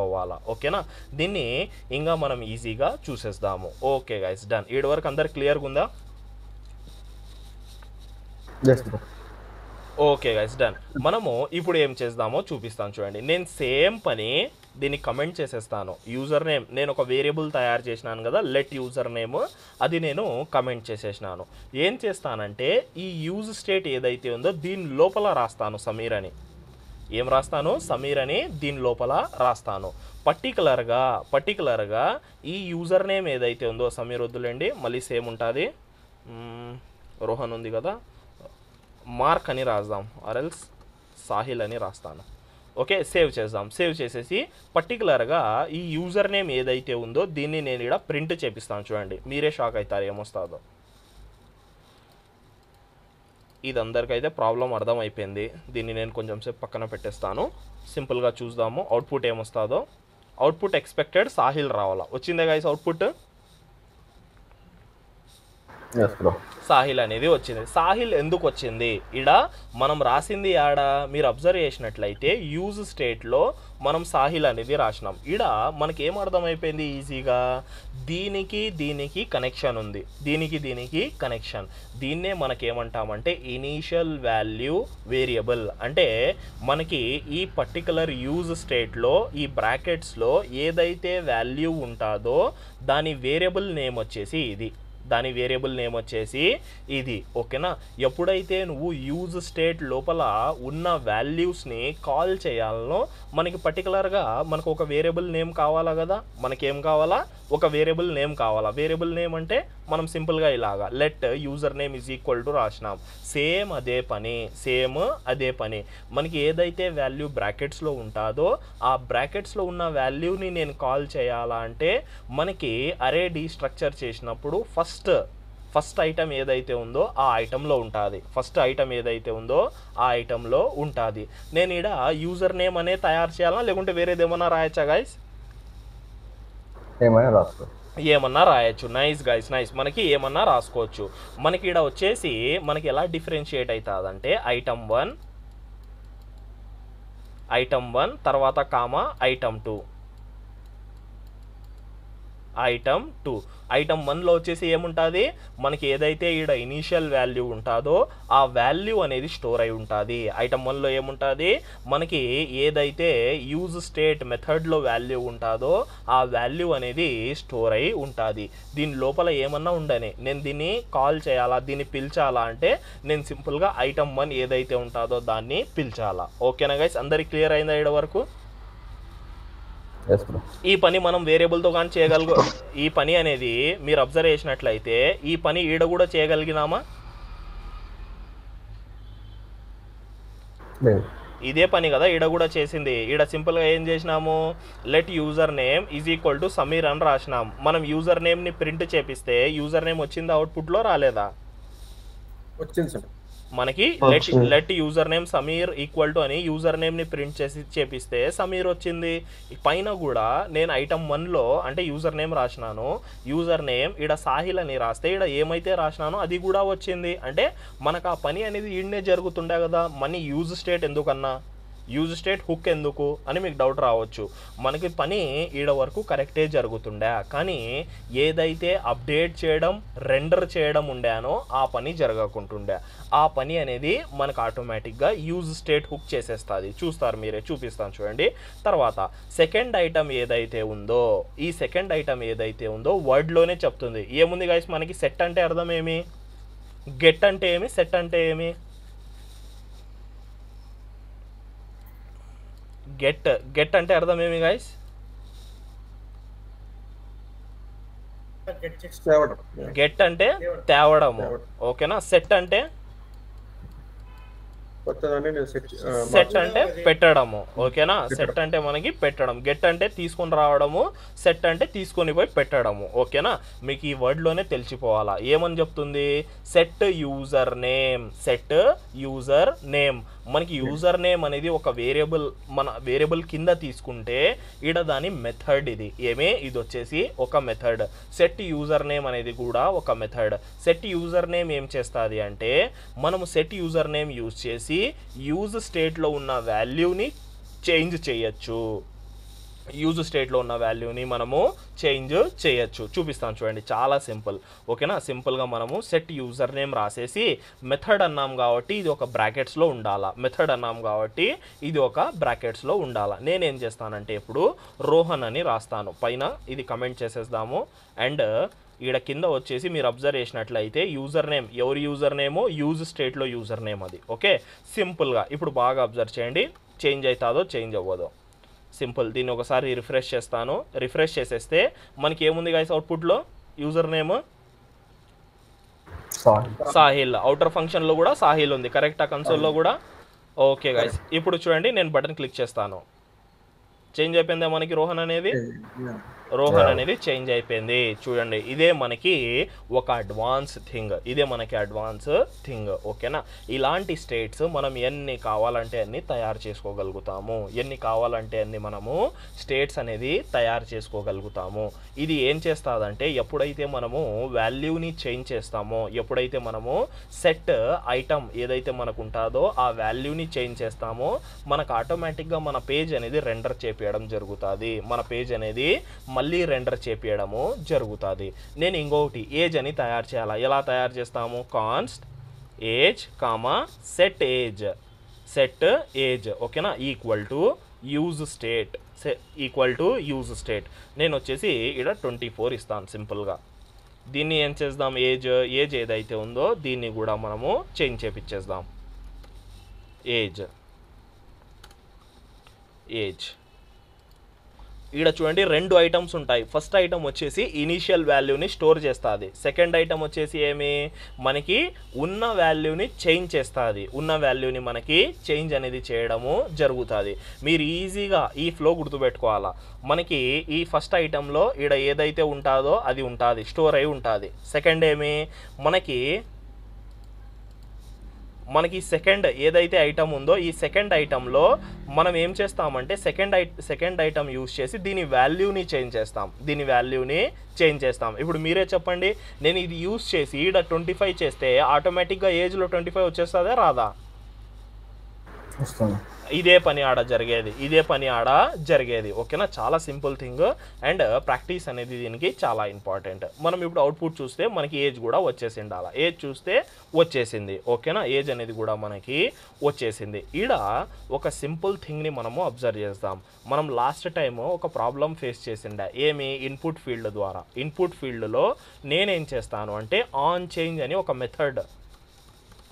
S1: అవ్వాలా. ఓకేనా? దీన్ని ఇంకా మనం ఈజీగా చూసేద్దాము. Okay guys, done. ఈడ వరకు అందరు క్లియర్గా ఉందా? Okay guys, done. మనము ఇప్పుడు ఏం చేద్దామో చూపిస్తాను చూడండి. నేను సేమ్ పని దీన్ని కమెంట్ చేసేస్తాను. యూజర్ నేమ్ నేను ఒక వేరియబుల్ తయారు చేసినాను కదా, లెట్ యూజర్ నేమ్, అది నేను కమెంట్ చేసేసినాను. ఏం చేస్తానంటే ఈ యూజ్ స్టేట్ ఏదైతే ఉందో దీని లోపల రాస్తాను సమీర్ అని. ఏం రాస్తాను? సమీర్ అని దీని లోపల రాస్తాను. పర్టికులర్గా ఈ యూజర్ నేమ్ ఏదైతే ఉందో, సమీర్ వద్దులేండి, మళ్ళీ సేమ్ ఉంటుంది, రోహన్ ఉంది కదా, మార్క్ అని రాద్దాం, ఆర్ఎల్స్ సాహిల్ అని రాస్తాను. ఓకే, సేవ్ చేసేసి పర్టికులర్గా ఈ యూజర్ నేమ్ ఏదైతే ఉందో దీన్ని నేను ఇక్కడ ప్రింట్ చేపిస్తాను. చూడండి, మీరే షాక్ అవుతారు ఏమొస్తుందో. ఇది అందరికైతే ప్రాబ్లం అర్థమైపోయింది. దీన్ని నేను కొంచెం సేపు పక్కన పెట్టేస్తాను. సింపుల్గా చూద్దాము అవుట్పుట్ ఏమొస్తుందో. అవుట్పుట్ ఎక్స్పెక్టెడ్ సాహిల్ రావాలా. వచ్చిందే గైస్ అవుట్పుట్? సాహిల్ అనేది వచ్చింది. సాహిల్ ఎందుకు వచ్చింది? ఇడ మనం రాసింది ఆడ మీరు అబ్జర్వ్ చేసినట్లయితే యూజ్ స్టేట్లో మనం సాహిల్ అనేది రాసినాం. ఇడ మనకి ఏం అర్థమైపోయింది ఈజీగా? దీనికి కనెక్షన్ ఉంది, దీనికి కనెక్షన్. దీన్నే మనకేమంటామంటే ఇనీషియల్ వాల్యూ వేరియబుల్. అంటే మనకి ఈ పర్టికులర్ యూజ్ స్టేట్లో ఈ బ్రాకెట్స్లో ఏదైతే వాల్యూ ఉంటుందో దాని వేరియబుల్ నేమ్ వచ్చేసి ఇది. ఓకేనా? ఎప్పుడైతే నువ్వు యూజ్ స్టేట్ లోపల ఉన్న వాల్యూస్ని కాల్ చేయాలనో మనకి పర్టికులర్గా మనకు ఒక వేరియబుల్ నేమ్ కావాలా కదా. మనకేం కావాలా? ఒక వేరియబుల్ నేమ్ కావాలా. వేరియబుల్ నేమ్ అంటే మనం సింపుల్గా ఇలాగా let user name is equal to రాసినాం. సేమ్ అదే పని మనకి ఏదైతే వాల్యూ బ్రాకెట్స్లో ఉంటుందో ఆ బ్రాకెట్స్లో ఉన్న వాల్యూని నేను కాల్ చేయాలా అంటే మనకి అరే డీస్ట్రక్చర్ చేసినప్పుడు ఫస్ట్ ఐటమ్ ఏదైతే ఉందో ఆ ఐటంలో ఉంటుంది. నేను ఈడ యూజర్ నేమ్ అనే తయారు చేయాలా లేకుంటే వేరేది ఏమన్నా రాయచ్చా గైస్? ఏమన్నా రాయొచ్చు. Nice guys, nice. మనకి ఏమన్నా రాసుకోవచ్చు. మనకి ఈడ వచ్చేసి మనకి ఎలా డిఫరెన్షియేట్ అవుతుంది అంటే ఐటమ్ 1 తర్వాత కామా ఐటమ్ 2. ఐటమ్ 1లో వచ్చేసి ఏముంటుంది? మనకి ఏదైతే ఈడ ఇనీషియల్ వాల్యూ ఉంటుందో ఆ వాల్యూ అనేది స్టోర్ అయి ఉంటుంది. ఐటమ్ 1లో ఏముంటుంది? మనకి ఏదైతే యూజ్ స్టేట్ మెథడ్లో వాల్యూ ఉంటుందో ఆ వాల్యూ అనేది స్టోర్ అయి ఉంటుంది. దీని లోపల ఏమన్నా ఉండని నేను దీన్ని కాల్ చేయాలా, దీన్ని పిలిచాలా అంటే నేను సింపుల్గా ఐటమ్ 1 ఏదైతే ఉంటుందో దాన్ని పిలిచాలా. ఓకేనా గైస్? అందరికి క్లియర్ అయిందా ఈడ వరకు? ఈ పని మనం వేరియబుల్తో కానీ ఈ పని అనేది మీరు అబ్జర్వ్ చేసినట్లయితే ఈ పని ఈడ కూడా చేయగలిగినామా? ఇదే పని కదా ఈడ కూడా చేసింది. ఈడ సింపుల్గా ఏం చేసినాము, let user name is equal to Sameer అని రాసినాం. మనం యూజర్ నేమ్ని ప్రింట్ చేపిస్తే యూజర్ నేమ్ వచ్చింది అవుట్పుట్లో, రాలేదా?
S4: వచ్చింది సార్.
S1: మనకి let user name Sameer equal to అని యూజర్ నేమ్ని ప్రింట్ చేపిస్తే సమీర్ వచ్చింది. పైన కూడా నేను ఐటమ్ 1లో అంటే యూజర్ నేమ్ రాసినాను, యూజర్ నేమ్ ఈడ సాహిల్ అని రాస్తే ఈడ ఏమైతే రాసినానో అది కూడా వచ్చింది. అంటే మనకు ఆ పని అనేది ఈడనే జరుగుతుండే కదా. మనీ యూజ్ స్టేట్ ఎందుకన్నా, యూజ్ స్టేట్ హుక్ ఎందుకు అని మీకు డౌట్ రావచ్చు. మనకి పని ఈడ వరకు కరెక్టే జరుగుతుండే, కానీ ఏదైతే అప్డేట్ చేయడం రెండర్ చేయడం ఉండానో ఆ పని జరగకుంటుండే. ఆ పని అనేది మనకు ఆటోమేటిక్గా యూజ్ స్టేట్ హుక్ చేసేస్తుంది. చూస్తారు మీరే, చూపిస్తాను చూడండి. తర్వాత సెకండ్ ఐటమ్ ఏదైతే ఉందో, ఈ సెకండ్ ఐటమ్ ఏదైతే ఉందో వర్డ్లోనే చెప్తుంది. ఏముంది గైస్, మనకి సెట్ అంటే అర్థం ఏమి, గెట్ అంటే ఏమి, సెట్ అంటే ఏమి. గెట్ అంటే అర్థం ఏమి గైస్? గెట్ అంటే తేవడము, ఓకేనా. సెట్ అంటే సెట్ అంటే పెట్టడము, ఓకేనా. సెట్ అంటే మనకి పెట్టడం, గెట్ అంటే తీసుకొని రావడము, సెట్ అంటే తీసుకొని పోయి పెట్టడము, ఓకేనా. మీకు ఈ వర్డ్లోనే తెలిసిపోవాలా. ఏమని చెప్తుంది, set user name, set user name. మనకి యూజర్ నేమ్ అనేది ఒక వేరియబుల్, మన వేరియబుల్ కింద తీసుకుంటే ఈడ దాని మెథడ్ ఇది ఇది వచ్చేసి ఒక మెథడ్. సెట్ యూజర్ నేమ్ అనేది కూడా ఒక మెథడ్. సెట్ యూజర్ నేమ్ ఏం చేస్తుంది అంటే, మనము సెట్ యూజర్ నేమ్ యూజ్ చేసి యూజ్ స్టేట్లో ఉన్న వాల్యూని చేంజ్ చేయొచ్చు. యూజ్ స్టేట్లో ఉన్న వాల్యూని మనము చేంజ్ చేయొచ్చు. చూపిస్తాను చూడండి, చాలా సింపుల్, ఓకేనా. సింపుల్గా మనము సెట్ యూజర్ నేమ్ రాసేసి మెథడ్ అన్నాం కాబట్టి ఇది ఒక బ్రాకెట్స్లో ఉండాలా, మెథడ్ అన్నాం కాబట్టి ఇది ఒక బ్రాకెట్స్లో ఉండాలా. నేనేం చేస్తానంటే ఇప్పుడు రోహన్ అని రాస్తాను, పైన ఇది కమెంట్ చేసేద్దాము. అండ్ ఈడ కింద వచ్చేసి మీరు అబ్జర్వ్ చేసినట్లయితే యూజర్ నేమ్, ఎవరి యూజర్ నేమో యూజ్ స్టేట్లో యూజర్ నేమ్ అది, ఓకే. సింపుల్గా ఇప్పుడు బాగా అబ్జర్వ్ చేయండి, చేంజ్ అవుతుందో చేంజ్ అవ్వదో. సింపుల్, దీన్ని ఒకసారి రిఫ్రెష్ చేస్తాను. రిఫ్రెష్ చేసేస్తే మనకి ఏముంది గైస్ అవుట్పుట్లో, యూజర్ నేమ్ సాహిల్. అవుటర్ ఫంక్షన్లో కూడా సాహిల్ ఉంది, కరెక్టా? కన్సోల్లో కూడా ఓకే గైస్. ఇప్పుడు చూడండి, నేను బటన్ క్లిక్ చేస్తాను, చేంజ్ అయిపోయిందా మనకి రోహన్ అనేది? రోహన్ అనేది చేంజ్ అయిపోయింది. చూడండి, ఇదే మనకి ఒక అడ్వాన్స్ థింగ్, ఇదే మనకి అడ్వాన్స్ థింగ్, ఓకేనా. ఇలాంటి స్టేట్స్ మనం ఎన్ని కావాలంటే అన్ని తయారు చేసుకోగలుగుతాము, ఎన్ని కావాలంటే అన్ని మనము స్టేట్స్ అనేది తయారు చేసుకోగలుగుతాము. ఇది ఏం చేస్తుందంటే, ఎప్పుడైతే మనము వాల్యూని చేంజ్ చేస్తామో, ఎప్పుడైతే మనము సెట్ ఐటమ్ ఏదైతే మనకు ఉంటుందో ఆ వాల్యూని చేంజ్ చేస్తామో, మనకు ఆటోమేటిక్గా మన పేజ్ అనేది రెండర్ చేపించడం జరుగుతుంది. మన పేజ్ అనేది మళ్ళీ రెండర్ చేపించడము జరుగుతుంది. నేను ఇంకొకటి ఏజ్ అని తయారు చేయాలా. ఎలా తయారు చేస్తాము, const age comma set age, set age, ఓకేనా, equal to use state, equal to use state. నేను వచ్చేసి ఇక్కడ 24 ఇస్తాను సింపుల్గా. దీన్ని ఏం చేద్దాం, ఏజ్ ఏదైతే ఉందో దీన్ని కూడా మనము చేంజ్ చేపించేద్దాం. ఏజ్ ఇక్కడ చూడండి, రెండు ఐటమ్స్ ఉంటాయి. ఫస్ట్ ఐటమ్ వచ్చేసి ఇనీషియల్ వాల్యూని స్టోర్ చేస్తుంది. సెకండ్ ఐటమ్ వచ్చేసి మనకి ఉన్న వాల్యూని చేంజ్ చేస్తుంది. ఉన్న వాల్యూని మనకి చేంజ్ అనేది చేయడము జరుగుతుంది. మీరు ఈజీగా ఈ ఫ్లో గుర్తుపెట్టుకోవాలా. మనకి ఈ ఫస్ట్ ఐటంలో ఇక్కడ ఏదైతే ఉంటుందో అది ఉంటుంది, స్టోర్ అయి ఉంటుంది. సెకండ్ మనకి సెకండ్ ఏదైతే ఐటమ్ ఉందో ఈ సెకండ్ ఐటంలో మనం ఏం చేస్తామంటే సెకండ్ ఐటమ్ యూజ్ చేసి దీని వాల్యూని చేంజ్ చేస్తాం. ఇప్పుడు మీరే చెప్పండి, నేను ఇది యూజ్ చేసి ఈడ 25 చేస్తే ఆటోమేటిక్గా ఏజ్లో 25 వచ్చేస్తుందా రాదా? ఇదే పని ఆడ జరిగేది, ఓకేనా. చాలా సింపుల్ థింగ్ అండ్ ప్రాక్టీస్ అనేది దీనికి చాలా ఇంపార్టెంట్. మనం ఇప్పుడు అవుట్పుట్ చూస్తే మనకి ఏజ్ కూడా వచ్చేసి ఉండాలి. ఏజ్ చూస్తే వచ్చేసింది, ఓకేనా. ఏజ్ అనేది కూడా మనకి వచ్చేసింది. ఈడ ఒక సింపుల్ థింగ్ని మనము అబ్జర్వ్ చేద్దాం. మనం లాస్ట్ టైం ఒక ప్రాబ్లం ఫేస్ చేసిండే, ఇన్పుట్ ఫీల్డ్ ద్వారా. ఇన్పుట్ ఫీల్డ్లో నేనేం చేస్తాను అంటే ఆన్ చేంజ్ అని ఒక మెథడ్,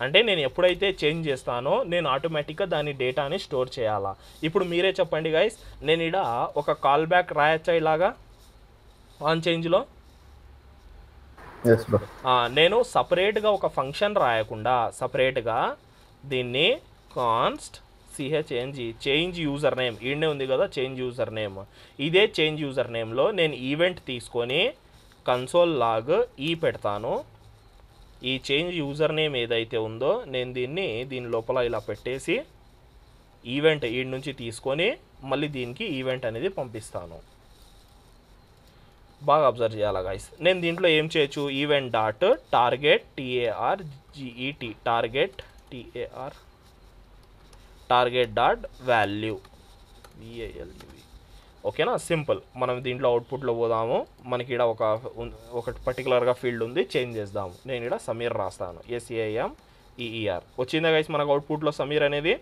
S1: అంటే నేను ఎప్పుడైతే చేంజ్ చేస్తానో నేను ఆటోమేటిక్గా దాని డేటాని స్టోర్ చేయాలా. ఇప్పుడు మీరే చెప్పండి గైస్, నేను ఇక్కడ ఒక కాల్ బ్యాక్ రాయచ్చా ఇలాగా ఆన్ చేంజ్లో? నేను సపరేట్గా ఒక ఫంక్షన్ రాయకుండా సపరేట్గా దీన్ని const CHNG change user name ఈడనే ఉంది కదా చేంజ్ యూజర్ నేమ్. ఇదే చేంజ్ యూజర్ నేమ్లో నేను ఈవెంట్ తీసుకొని కన్సోల్ లాగ్ పెడతాను. ఈ చేంజ్ యూజర్ నేమ్ ఏదైతే ఉందో నేను దీని లోపల ఇలా పెట్టేసి ఈవెంట్ ఈడ నుంచి తీసుకొని మళ్ళీ దీనికి ఈవెంట్ అనేది పంపిస్తాను. బాగా అబ్జర్వ్ చేయాలి గైస్. నేను దీంట్లో ఏం చేయొచ్చు, event dot target TARGET target dot value VALUE. ఓకేనా, సింపుల్. మనం దీంట్లో అవుట్పుట్లో పోదాము. మనకి ఇక్కడ ఒక పర్టికులర్గా ఫీల్డ్ ఉంది, చేంజ్ చేద్దాము. నేను ఇక్కడ సమీర్ రాస్తాను, SAMEER. వచ్చిందా గైస్ మనకు అవుట్పుట్లో సమీర్ అనేది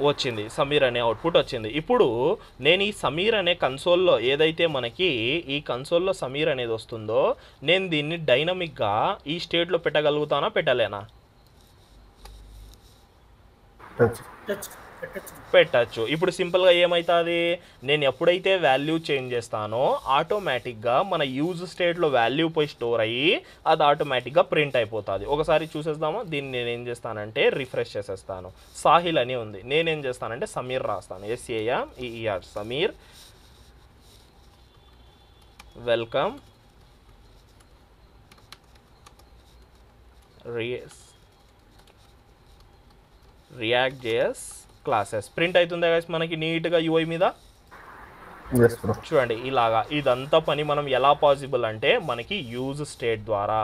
S1: వచ్చింది, సమీర్ అనే అవుట్పుట్ వచ్చింది. ఇప్పుడు నేను ఈ సమీర్ అనే కన్సోల్లో ఏదైతే మనకి ఈ కన్సోల్లో సమీర్ అనేది వస్తుందో నేను దీన్ని డైనమిక్గా ఈ స్టేట్లో పెట్టగలుగుతానా, పెట్టలేనా? పెట్టచ్చు. ఇప్పుడు సింపుల్గా ఏమవుతుంది, నేను ఎప్పుడైతే వాల్యూ చేంజ్ చేస్తానో ఆటోమేటిక్గా మన యూజ్ స్టేట్లో వాల్యూ పోయి స్టోర్ అయ్యి అది ఆటోమేటిక్గా ప్రింట్ అయిపోతుంది. ఒకసారి చూసేద్దామా. దీన్ని నేను ఏం చేస్తానంటే రిఫ్రెష్ చేసేస్తాను. సాహిల్ అని ఉంది, నేనేం చేస్తానంటే సమీర్ రాస్తాను, SAMEER Sameer welcome React.js classes. Print అవుతుందా గైస్ మనకి నీట్గా UI మీద? చూడండి ఇలాగా. ఇదంతా పని మనం ఎలా పాసిబుల్ అంటే మనకి యూజ్ స్టేట్ ద్వారా.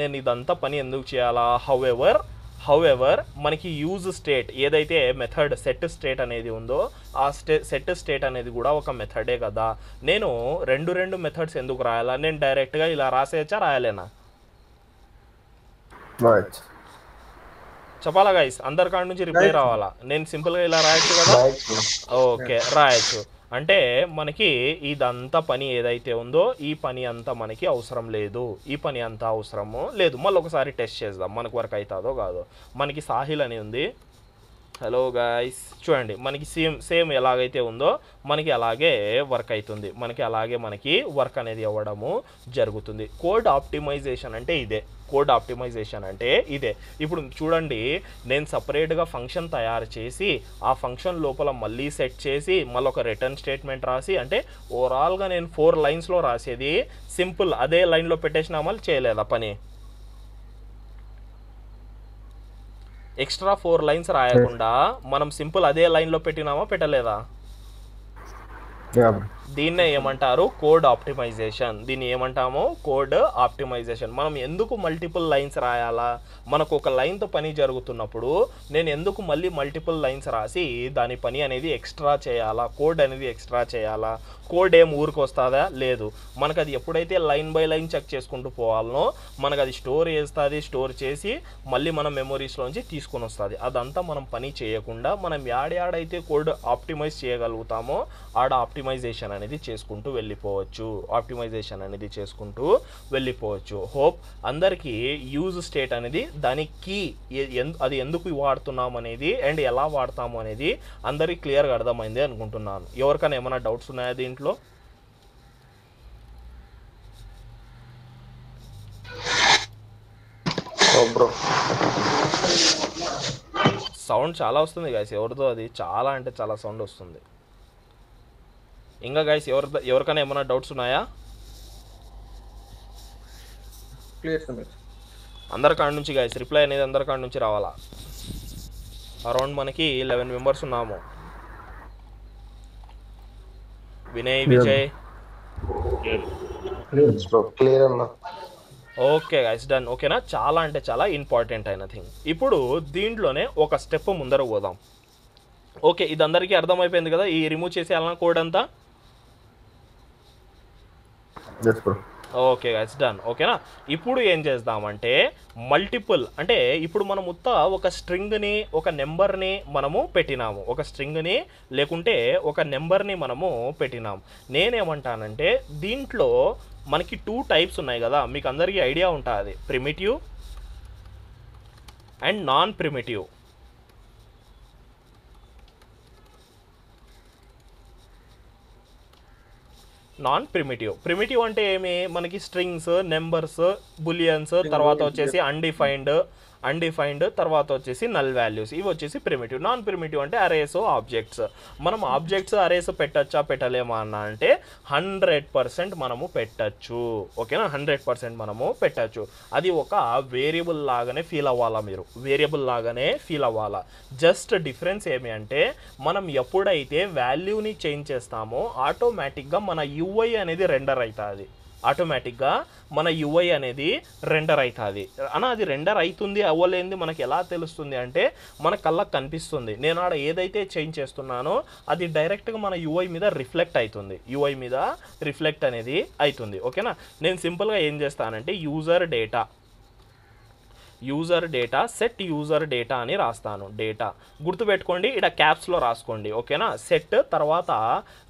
S1: నేను ఇదంతా పని ఎందుకు చేయాలా? హౌఎవర్ మనకి యూజ్ స్టేట్ ఏదైతే మెథడ్ సెట్ స్టేట్ అనేది ఉందో ఆ సెట్ స్టేట్ అనేది కూడా ఒక మెథడే కదా. నేను రెండు మెథడ్స్ ఎందుకు రాయాలా? నేను డైరెక్ట్గా ఇలా రాసేయచ్చా, రాయలేనా? చెప్పాలా గైస్, అందరి కాడ నుంచి రిప్లై రావాలా? నేను సింపుల్గా ఇలా రాయొచ్చు కదా. ఓకే, రాయొచ్చు. అంటే మనకి ఇదంతా పని ఏదైతే ఉందో ఈ పని అంతా మనకి అవసరం లేదు, ఈ పని అంతా అవసరము లేదు. మళ్ళీ ఒకసారి టెస్ట్ చేద్దాం మనకు వర్క్ అవుతుందో కాదో. మనకి సాహిల్ అని ఉంది. హలో గాయ్స్, చూడండి మనకి సేమ్ ఎలాగైతే ఉందో మనకి అలాగే వర్క్ అవుతుంది. మనకి వర్క్ అనేది అవ్వడము జరుగుతుంది. కోడ్ ఆప్టిమైజేషన్ అంటే ఇదే. ఇప్పుడు చూడండి, నేను సపరేట్గా ఫంక్షన్ తయారు చేసి ఆ ఫంక్షన్ లోపల మళ్ళీ సెట్ చేసి మళ్ళీ ఒక రిటర్న్ స్టేట్మెంట్ రాసి, అంటే ఓవరాల్గా నేను 4 లైన్స్లో రాసేది సింపుల్ అదే లైన్లో పెట్టేసిన మళ్ళీ చేయలేదా పని? ఎక్స్ట్రా 4 లైన్స్ రాయకుండా మనం సింపుల్ అదే లైన్లో పెట్టినామా, పెట్టలేదా? దీన్నే ఏమంటారు, కోడ్ ఆప్టిమైజేషన్. దీన్ని ఏమంటాము, కోడ్ ఆప్టిమైజేషన్. మనం ఎందుకు మల్టిపుల్ లైన్స్ రాయాలా? మనకు ఒక లైన్తో పని జరుగుతున్నప్పుడు నేను ఎందుకు మళ్ళీ మల్టిపుల్ లైన్స్ రాసి దాని పని అనేది ఎక్స్ట్రా చేయాలా, కోడ్ అనేది ఎక్స్ట్రా చేయాలా? కోడ్ ఏం ఊరికి వస్తుందా? లేదు. మనకు అది ఎప్పుడైతే లైన్ బై లైన్ చెక్ చేసుకుంటూ పోవాలనో మనకు అది స్టోర్ చేసి మళ్ళీ మన మెమొరీస్లోంచి తీసుకొని వస్తుంది. అదంతా మనం పని చేయకుండా మనం యాడైతే కోడ్ ఆప్టిమైజ్ చేయగలుగుతామో ఆడ ఆప్టిమైజేషన్ అనేది చేసుకుంటూ వెళ్ళిపోవచ్చు. హోప్ అందరికీ యూజ్ స్టేట్ అనేది దాని కీ అది ఎందుకు వాడుతున్నాం అనేది అండ్ ఎలా వాడతాము అనేది అందరికీ క్లియర్గా అర్థమైంది అనుకుంటున్నాను. ఎవరికైనా ఏమైనా డౌట్స్ ఉన్నాయా దీంట్లో? సౌండ్ చాలా వస్తుంది గైస్, ఎవరిదో అది చాలా అంటే చాలా సౌండ్ వస్తుంది. ఇంకా గైస్ ఎవరికైనా ఏమైనా డౌట్స్ ఉన్నాయా? అందరికాడ నుంచి గైస్ రిప్లై అనేది అందరికాడ నుంచి రావాలా. అరౌండ్ మనకి 11 మెంబర్స్ ఉన్నాము. Vinay, Vijay, okay guys, done. ఓకేనా, చాలా అంటే చాలా ఇంపార్టెంట్ అయిన థింగ్. ఇప్పుడు దీంట్లోనే ఒక స్టెప్ ముందర పోదాం. ఓకే, ఇది అందరికీ అర్థమైపోయింది కదా ఈ రిమూవ్ చేసేయాలన్న కోడ్ అంతా? Okay guys, done. ఓకేనా, ఇప్పుడు ఏం చేద్దామంటే మల్టిపుల్ అంటే ఇప్పుడు మనం ఒక స్ట్రింగ్ని ఒక నెంబర్ని మనము పెట్టినాము, ఒక స్ట్రింగ్ని లేకుంటే ఒక నెంబర్ని మనము పెట్టినాము. నేనేమంటానంటే దీంట్లో మనకి 2 టైప్స్ ఉన్నాయి కదా, మీకు అందరికీ ఐడియా ఉంటుంది, primitive and non primitive. Non primitive అంటే ఏమి, మనకి స్ట్రింగ్స్, నెంబర్స్, బులియన్స్, తర్వాత వచ్చేసి అన్డిఫైన్డ్ అన్డిఫైన్డ్, తర్వాత వచ్చేసి నల్ వాల్యూస్. ఇవి వచ్చేసి ప్రిమిటివ్. నాన్ ప్రిమిటివ్ అంటే అరేస్ ఆబ్జెక్ట్స్. మనం ఆబ్జెక్ట్స్ అరేస్ పెట్టచ్చా పెట్టలేమా అన్న అంటే 100% మనము పెట్టచ్చు. ఓకేనా, 100% మనము పెట్టచ్చు. అది ఒక వేరియబుల్ లాగానే ఫీల్ అవ్వాలా, మీరు వేరియబుల్ లాగానే ఫీల్ అవ్వాలా. జస్ట్ డిఫరెన్స్ ఏమి అంటే మనం ఎప్పుడైతే వాల్యూని చేంజ్ చేస్తామో ఆటోమేటిక్గా మన యూఐ అనేది రెండర్ అవుతుంది. ఆటోమేటిక్గా మన యూఐ అనేది రెండర్ అవుతుంది అన్న. అది రెండర్ అవుతుంది అవ్వలేంది మనకి ఎలా తెలుస్తుంది అంటే మన కళ్ళకు కనిపిస్తుంది. నేను ఆడ ఏదైతే చేంజ్ చేస్తున్నానో అది డైరెక్ట్గా మన యూఐ మీద రిఫ్లెక్ట్ అవుతుంది. యూఐ మీద రిఫ్లెక్ట్ అనేది అవుతుంది. ఓకేనా, నేను సింపుల్గా ఏం చేస్తానంటే user data set user data అని రాస్తాను. డేటా గుర్తుపెట్టుకోండి, ఇక్కడ క్యాప్స్లో రాసుకోండి. ఓకేనా, సెట్ తర్వాత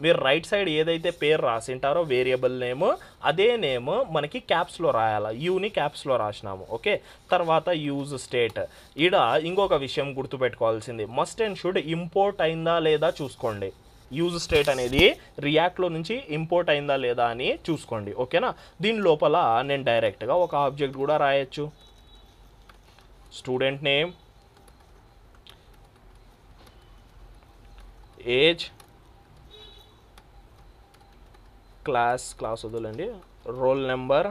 S1: మీరు రైట్ సైడ్ ఏదైతే పేరు రాసింటారో వేరియబుల్ నేమ్, అదే నేమ్ మనకి క్యాప్స్లో రాయాలి. యూని క్యాప్స్లో రాసినాము. ఓకే, తర్వాత యూజ్ స్టేట్. ఇక్కడ ఇంకొక విషయం గుర్తుపెట్టుకోవాల్సింది, మస్ట్ అండ్ షుడ్ ఇంపోర్ట్ అయిందా లేదా చూసుకోండి. యూజ్ స్టేట్ అనేది రియాక్ట్లో నుంచి ఇంపోర్ట్ అయిందా లేదా అని చూసుకోండి. ఓకేనా, దీని లోపల నేను డైరెక్ట్గా ఒక ఆబ్జెక్ట్ కూడా రాయొచ్చు. స్టూడెంట్ నేమ్, ఏజ్, క్లాస్ వదలండి, రోల్ నెంబర్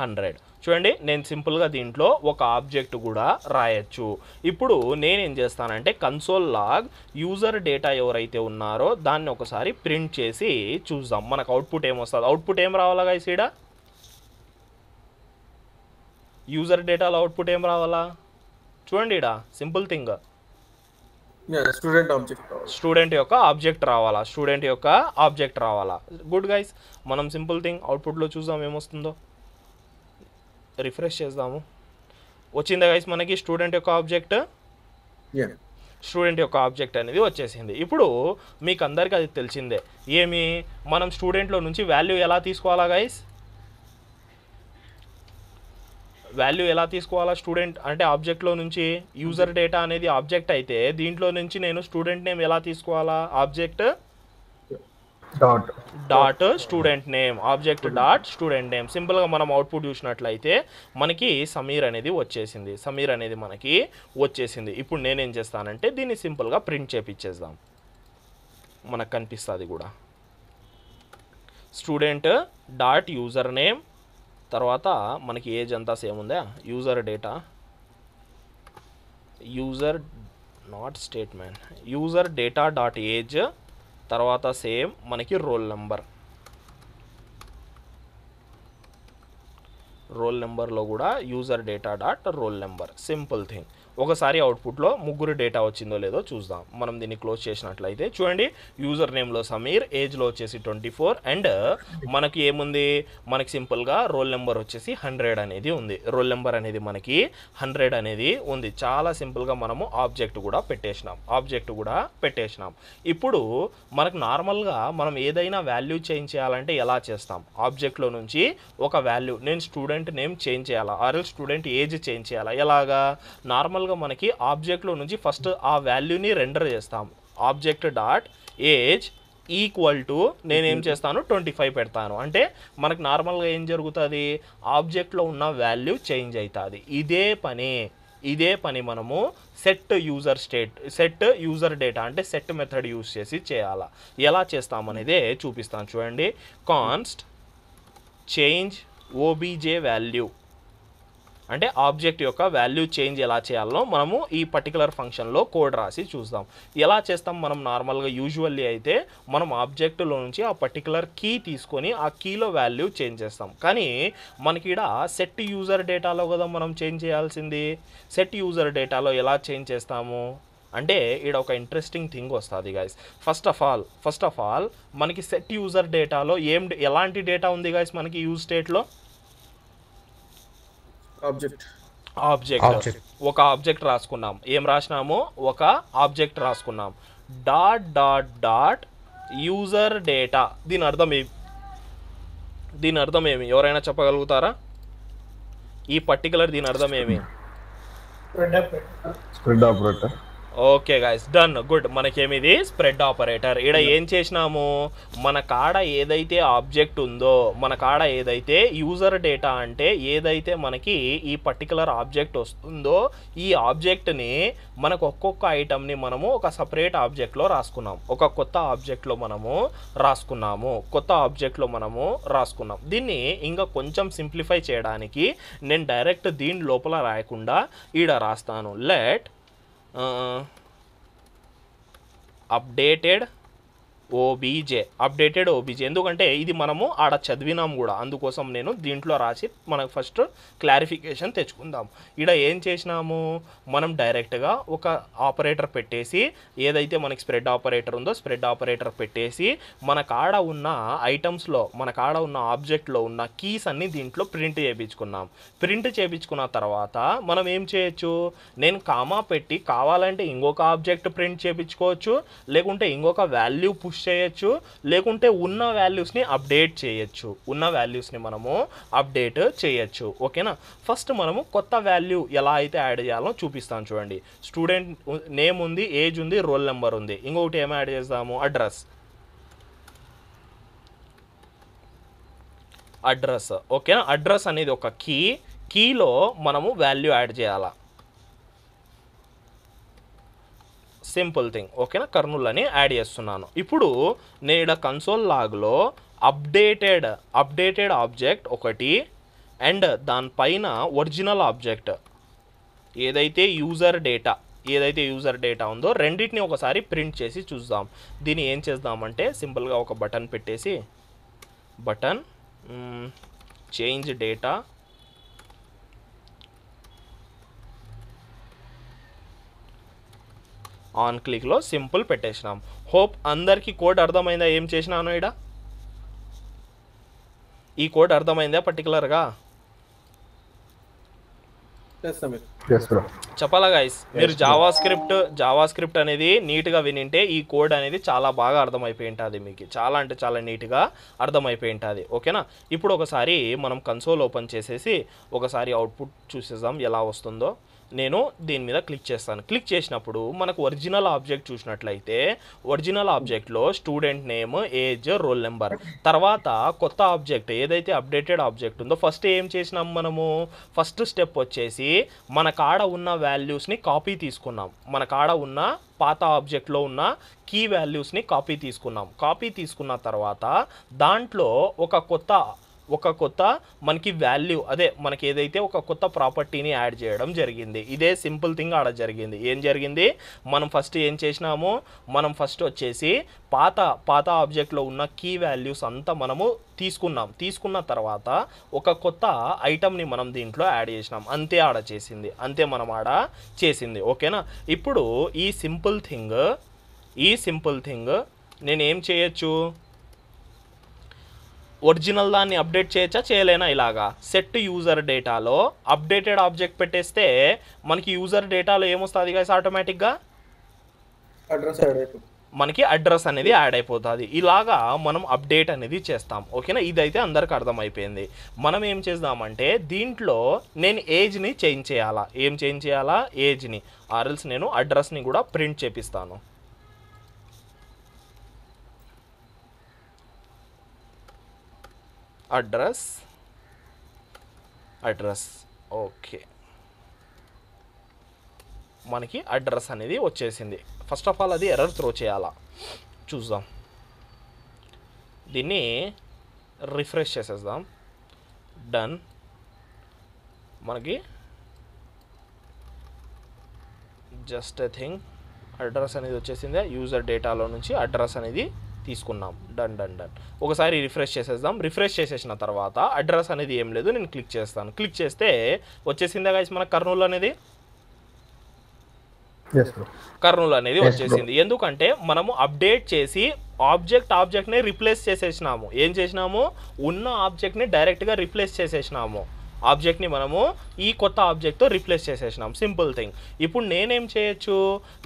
S1: 100. చూడండి, నేను సింపుల్గా దీంట్లో ఒక ఆబ్జెక్ట్ కూడా రాయొచ్చు. ఇప్పుడు నేనేం చేస్తానంటే కన్సోల్ లాగ్ యూజర్ డేటా ఎవరైతే ఉన్నారో దాన్ని ఒకసారి ప్రింట్ చేసి చూద్దాం మనకు అవుట్పుట్ ఏమొస్తుంది. అవుట్పుట్ ఏం రావాలా గైస్? ఈడ యూజర్ డేటాలో అవుట్పుట్ ఏం రావాలా చూడండి. ఈడ సింపుల్ థింగ్, స్టూడెంట్ యొక్క ఆబ్జెక్ట్ రావాలా. గుడ్ గైస్, మనం సింపుల్ థింగ్ అవుట్పుట్లో చూద్దాం ఏమొస్తుందో. రిఫ్రెష్ చేద్దాము. వచ్చిందా గైస్ మనకి స్టూడెంట్ యొక్క ఆబ్జెక్ట్ అనేది వచ్చేసింది. ఇప్పుడు మీకు అందరికీ అది తెలిసిందే, ఏమి మనం స్టూడెంట్లో నుంచి వాల్యూ ఎలా తీసుకోవాలా గైస్? వాల్యూ ఎలా తీసుకోవాలా? స్టూడెంట్ అంటే ఆబ్జెక్ట్లో నుంచి యూజర్ డేటా అనేది ఆబ్జెక్ట్ అయితే దీంట్లో నుంచి నేను స్టూడెంట్ నేమ్ ఎలా తీసుకోవాలా? Object dot student name, object dot student name. సింపుల్గా మనం అవుట్పుట్ చూసినట్లయితే మనకి సమీర్ అనేది వచ్చేసింది. ఇప్పుడు నేనేం చేస్తానంటే దీన్ని సింపుల్గా ప్రింట్ చేపిచ్చేద్దాం, మనకు కనిపిస్తుంది కూడా. స్టూడెంట్ డాట్ యూజర్ నేమ్, తర్వాత మనకి ఏజ్ అంతా సేమ్ ఉందా, user data, user data dot age, తర్వాత సేమ్ మనకి రోల్ నెంబర్లో కూడా user data dot roll number. Simple thing. ఒకసారి అవుట్పుట్లో ముగ్గురు డేటా వచ్చిందో లేదో చూద్దాం. మనం దీన్ని క్లోజ్ చేసినట్లయితే చూడండి, యూజర్ నేమ్లో సమీర్, ఏజ్లో వచ్చేసి 24, అండ్ మనకి ఏముంది, మనకి సింపుల్గా రోల్ నెంబర్ వచ్చేసి 100 అనేది ఉంది. రోల్ నెంబర్ అనేది మనకి 100 అనేది ఉంది. చాలా సింపుల్గా మనము ఆబ్జెక్ట్ కూడా పెట్టేసినాం. ఇప్పుడు మనకు నార్మల్గా మనం ఏదైనా వాల్యూ చేంజ్ చేయాలంటే ఎలా చేస్తాం? ఆబ్జెక్ట్లో నుంచి ఒక వాల్యూ, నేను స్టూడెంట్ నేమ్ చేంజ్ చేయాలా, ఆర్ స్టూడెంట్ ఏజ్ చేంజ్ చేయాలా, ఎలాగా? నార్మల్గా మనకి ఆబ్జెక్ట్లో నుంచి ఫస్ట్ ఆ వాల్యూని రెండర్ చేస్తాం. Object dot age equal to నేనేం చేస్తాను 25 పెడతాను. అంటే మనకు నార్మల్గా ఏం జరుగుతుంది, ఆబ్జెక్ట్లో ఉన్న వాల్యూ చేంజ్ అవుతుంది. ఇదే పని మనము సెట్ యూజర్ డేటా అంటే సెట్ మెథడ్ యూజ్ చేసి చేయాలా. ఎలా చేస్తామనేదే చూపిస్తాను చూడండి. కాన్స్ట్ చేంజ్ ఓబీజే వాల్యూ అంటే ఆబ్జెక్ట్ యొక్క వాల్యూ చేంజ్ ఎలా చేయాలో మనము ఈ పర్టికులర్ ఫంక్షన్లో కోడ్ రాసి చూద్దాం. ఎలా చేస్తాం మనం? నార్మల్గా యూజువల్లీ అయితే మనం ఆబ్జెక్ట్లో నుంచి ఆ పర్టికులర్ కీ తీసుకొని ఆ కీలో వాల్యూ చేంజ్ చేస్తాం. కానీ మనకి ఇక్కడ సెట్ యూజర్ డేటాలో కదా మనం చేంజ్ చేయాల్సింది. సెట్ యూజర్ డేటాలో ఎలా చేంజ్ చేస్తాము అంటే ఇక్కడ ఒక ఇంట్రెస్టింగ్ థింగ్ వస్తుంది గైస్. ఫస్ట్ ఆఫ్ ఆల్ మనకి సెట్ యూజర్ డేటాలో ఎలాంటి డేటా ఉంది గైస్? మనకి యూజ్ స్టేట్లో ఆబ్జెక్ట్ ఒక ఆబ్జెక్ట్ రాసుకున్నాం. ఏం రాసినాము? ఒక ఆబ్జెక్ట్ రాసుకున్నాం. డాట్ యూజర్ డేటా, దీని అర్థం ఏమి ఎవరైనా చెప్పగలుగుతారా? ఈ పర్టికులర్ దీని అర్థం ఏమి?
S3: Spread operator.
S1: Okay guys, done, good. మనకేమిది స్ప్రెడ్ ఆపరేటర్. ఇక్కడ ఏం చేసినాము, మన కాడ ఏదైతే ఆబ్జెక్ట్ ఉందో, మన కాడ ఏదైతే యూజర్ డేటా అంటే ఏదైతే మనకి ఈ పర్టికులర్ ఆబ్జెక్ట్ వస్తుందో ఈ ఆబ్జెక్ట్ని మనకు ఒక్కొక్క ఐటమ్ని మనము ఒక సపరేట్ ఆబ్జెక్ట్లో రాసుకున్నాం, ఒక కొత్త ఆబ్జెక్ట్లో మనము రాసుకున్నాం. దీన్ని ఇంకా కొంచెం సింప్లిఫై చేయడానికి నేను డైరెక్ట్ దీని లోపల రాయకుండా ఈడ రాస్తాను. Let updated OBJ. ఎందుకంటే ఇది మనము ఆడ చదివినాం కూడా, అందుకోసం నేను దీంట్లో రాసి మనకు ఫస్ట్ క్లారిఫికేషన్ తెచ్చుకుందాం. ఇక్కడ ఏం చేసినాము, మనం డైరెక్ట్గా ఒక ఆపరేటర్ పెట్టేసి, ఏదైతే మనకి స్ప్రెడ్ ఆపరేటర్ ఉందో స్ప్రెడ్ ఆపరేటర్ పెట్టేసి మన కాడ ఉన్న ఐటమ్స్లో, మన కాడ ఉన్న ఆబ్జెక్ట్లో ఉన్న కీస్ అన్ని దీంట్లో ప్రింట్ చేయించుకున్న తర్వాత మనం ఏం చేయొచ్చు, నేను కామా పెట్టి కావాలంటే ఇంకొక ఆబ్జెక్ట్ ప్రింట్ చేయించుకోవచ్చు, లేకుంటే ఇంకొక వాల్యూ పుష్ చేయొచ్చు, లేకుంటే ఉన్న వాల్యూస్ని మనము అప్డేట్ చేయొచ్చు. ఓకేనా. ఫస్ట్ మనము కొత్త వాల్యూ ఎలా అయితే యాడ్ చేయాలో చూపిస్తాను చూడండి. స్టూడెంట్ నేమ్ ఉంది, ఏజ్ ఉంది, రోల్ నెంబర్ ఉంది. ఇంకొకటి ఏం యాడ్ చేద్దాము, అడ్రస్. ఓకేనా. అడ్రస్ అనేది ఒక కీలో మనము వాల్యూ యాడ్ చేయాలా. Simple thing. ఓకేనా. కర్నూలు అని యాడ్ చేస్తున్నాను. ఇప్పుడు నేను ఇక్కడ కన్సోల్ లాగ్లో అప్డేటెడ్ ఆబ్జెక్ట్ ఒకటి అండ్ దానిపైన ఒరిజినల్ ఆబ్జెక్ట్ ఏదైతే యూజర్ డేటా ఉందో రెండింటిని ఒకసారి ప్రింట్ చేసి చూద్దాం. దీన్ని ఏం చేద్దామంటే సింపుల్గా ఒక బటన్ పెట్టేసి చేంజ్ డేటా ఆన్ క్లిక్లో సింపుల్ పెట్టేసినాం. హోప్ అందరికీ కోడ్ అర్థమైందా ఏం చేసినాను ఇక్కడ? ఈ కోడ్ అర్థమైందా పర్టికులర్గా? చెప్పాలా గైస్? మీరు జావా స్క్రిప్ట్ అనేది నీట్గా వినింటే ఈ కోడ్ అనేది చాలా బాగా అర్థమైపోయి ఉంటుంది, మీకు చాలా అంటే చాలా నీట్గా అర్థమైపోయి ఉంటుంది. ఓకేనా. ఇప్పుడు ఒకసారి మనం కన్సోల్ ఓపెన్ చేసేసి ఒకసారి అవుట్పుట్ చూసేద్దాం ఎలా వస్తుందో. నేను దీని మీద క్లిక్ చేస్తాను. క్లిక్ చేసినప్పుడు మనకు ఒరిజినల్ ఆబ్జెక్ట్ చూసినట్లయితే ఒరిజినల్ ఆబ్జెక్ట్లో student name, age, roll number. తర్వాత కొత్త ఆబ్జెక్ట్ ఏదైతే అప్డేటెడ్ ఆబ్జెక్ట్ ఉందో ఫస్ట్ ఏం చేసినాం మనము, ఫస్ట్ స్టెప్ వచ్చేసి మన కాడ ఉన్న వాల్యూస్ని కాపీ తీసుకున్నాం. మన కాడ ఉన్న పాత ఆబ్జెక్ట్లో ఉన్న కీ వాల్యూస్ని కాపీ తీసుకున్న తర్వాత దాంట్లో ఒక కొత్త మనకి వాల్యూ, అదే మనకి ఏదైతే ఒక కొత్త ప్రాపర్టీని యాడ్ చేయడం జరిగింది. ఇదే సింపుల్ థింగ్ ఆడ జరిగింది. ఏం జరిగింది, మనం ఫస్ట్ ఏం చేసినాము, మనం ఫస్ట్ వచ్చేసి పాత ఆబ్జెక్ట్లో ఉన్న కీ వాల్యూస్ అంతా మనము తీసుకున్న తర్వాత ఒక కొత్త ఐటమ్ని మనం దీంట్లో యాడ్ చేసినాం. అంతే మనం ఆడ చేసింది. ఓకేనా. ఇప్పుడు ఈ సింపుల్ థింగ్ నేను ఏం చేయొచ్చు, ఒరిజినల్ దాన్ని అప్డేట్ చేయొచ్చా చేయలేనా? ఇలాగా సెట్ యూజర్ డేటాలో అప్డేటెడ్ ఆబ్జెక్ట్ పెట్టేస్తే మనకి యూజర్ డేటాలో ఏమొస్తుంది గైస్, ఆటోమేటిక్గా మనకి అడ్రస్ అనేది యాడ్ అయిపోతుంది. ఇలాగా మనం అప్డేట్ అనేది చేస్తాం. ఓకేనా. ఇదైతే అందరికి అర్థమైపోయింది. మనం ఏం చేద్దామంటే దీంట్లో నేను ఏజ్ని చేంజ్ చేయాలా, ఏజ్ని ఆర్ఎల్స్ నేను అడ్రస్ని కూడా ప్రింట్ చేపిస్తాను. అడ్రస్ ఓకే, మనకి అడ్రస్ అనేది వచ్చేసింది. ఫస్ట్ ఆఫ్ ఆల్ అది ఎర్రర్ త్రో చేయాలా చూద్దాం. దీన్ని రిఫ్రెష్ చేసేద్దాం. డన్. మనకి జస్ట్ ఎ థింగ్ అడ్రస్ అనేది వచ్చేసింది. యూజర్ డేటాలో నుంచి అడ్రస్ అనేది తీసుకున్నాం. డన్. ఒకసారి రిఫ్రెష్ చేసేద్దాం. రిఫ్రెష్ చేసేసిన తర్వాత అడ్రస్ అనేది ఏం లేదు, నేను క్లిక్ చేస్తాను. క్లిక్ చేస్తే వచ్చేసిందా గైస్ మనకు కర్నూలు అనేది వచ్చేసింది. ఎందుకంటే మనము అప్డేట్ చేసి ఆబ్జెక్ట్ని రిప్లేస్ చేసేసినాము. ఏం చేసినాము, ఉన్న ఆబ్జెక్ట్ని డైరెక్ట్గా రిప్లేస్ చేసేసినాము. ఆబ్జెక్ట్ని మనము ఈ కొత్త ఆబ్జెక్ట్తో రిప్లేస్ చేసేసినాం. Simple thing. ఇప్పుడు నేనేం చేయొచ్చు,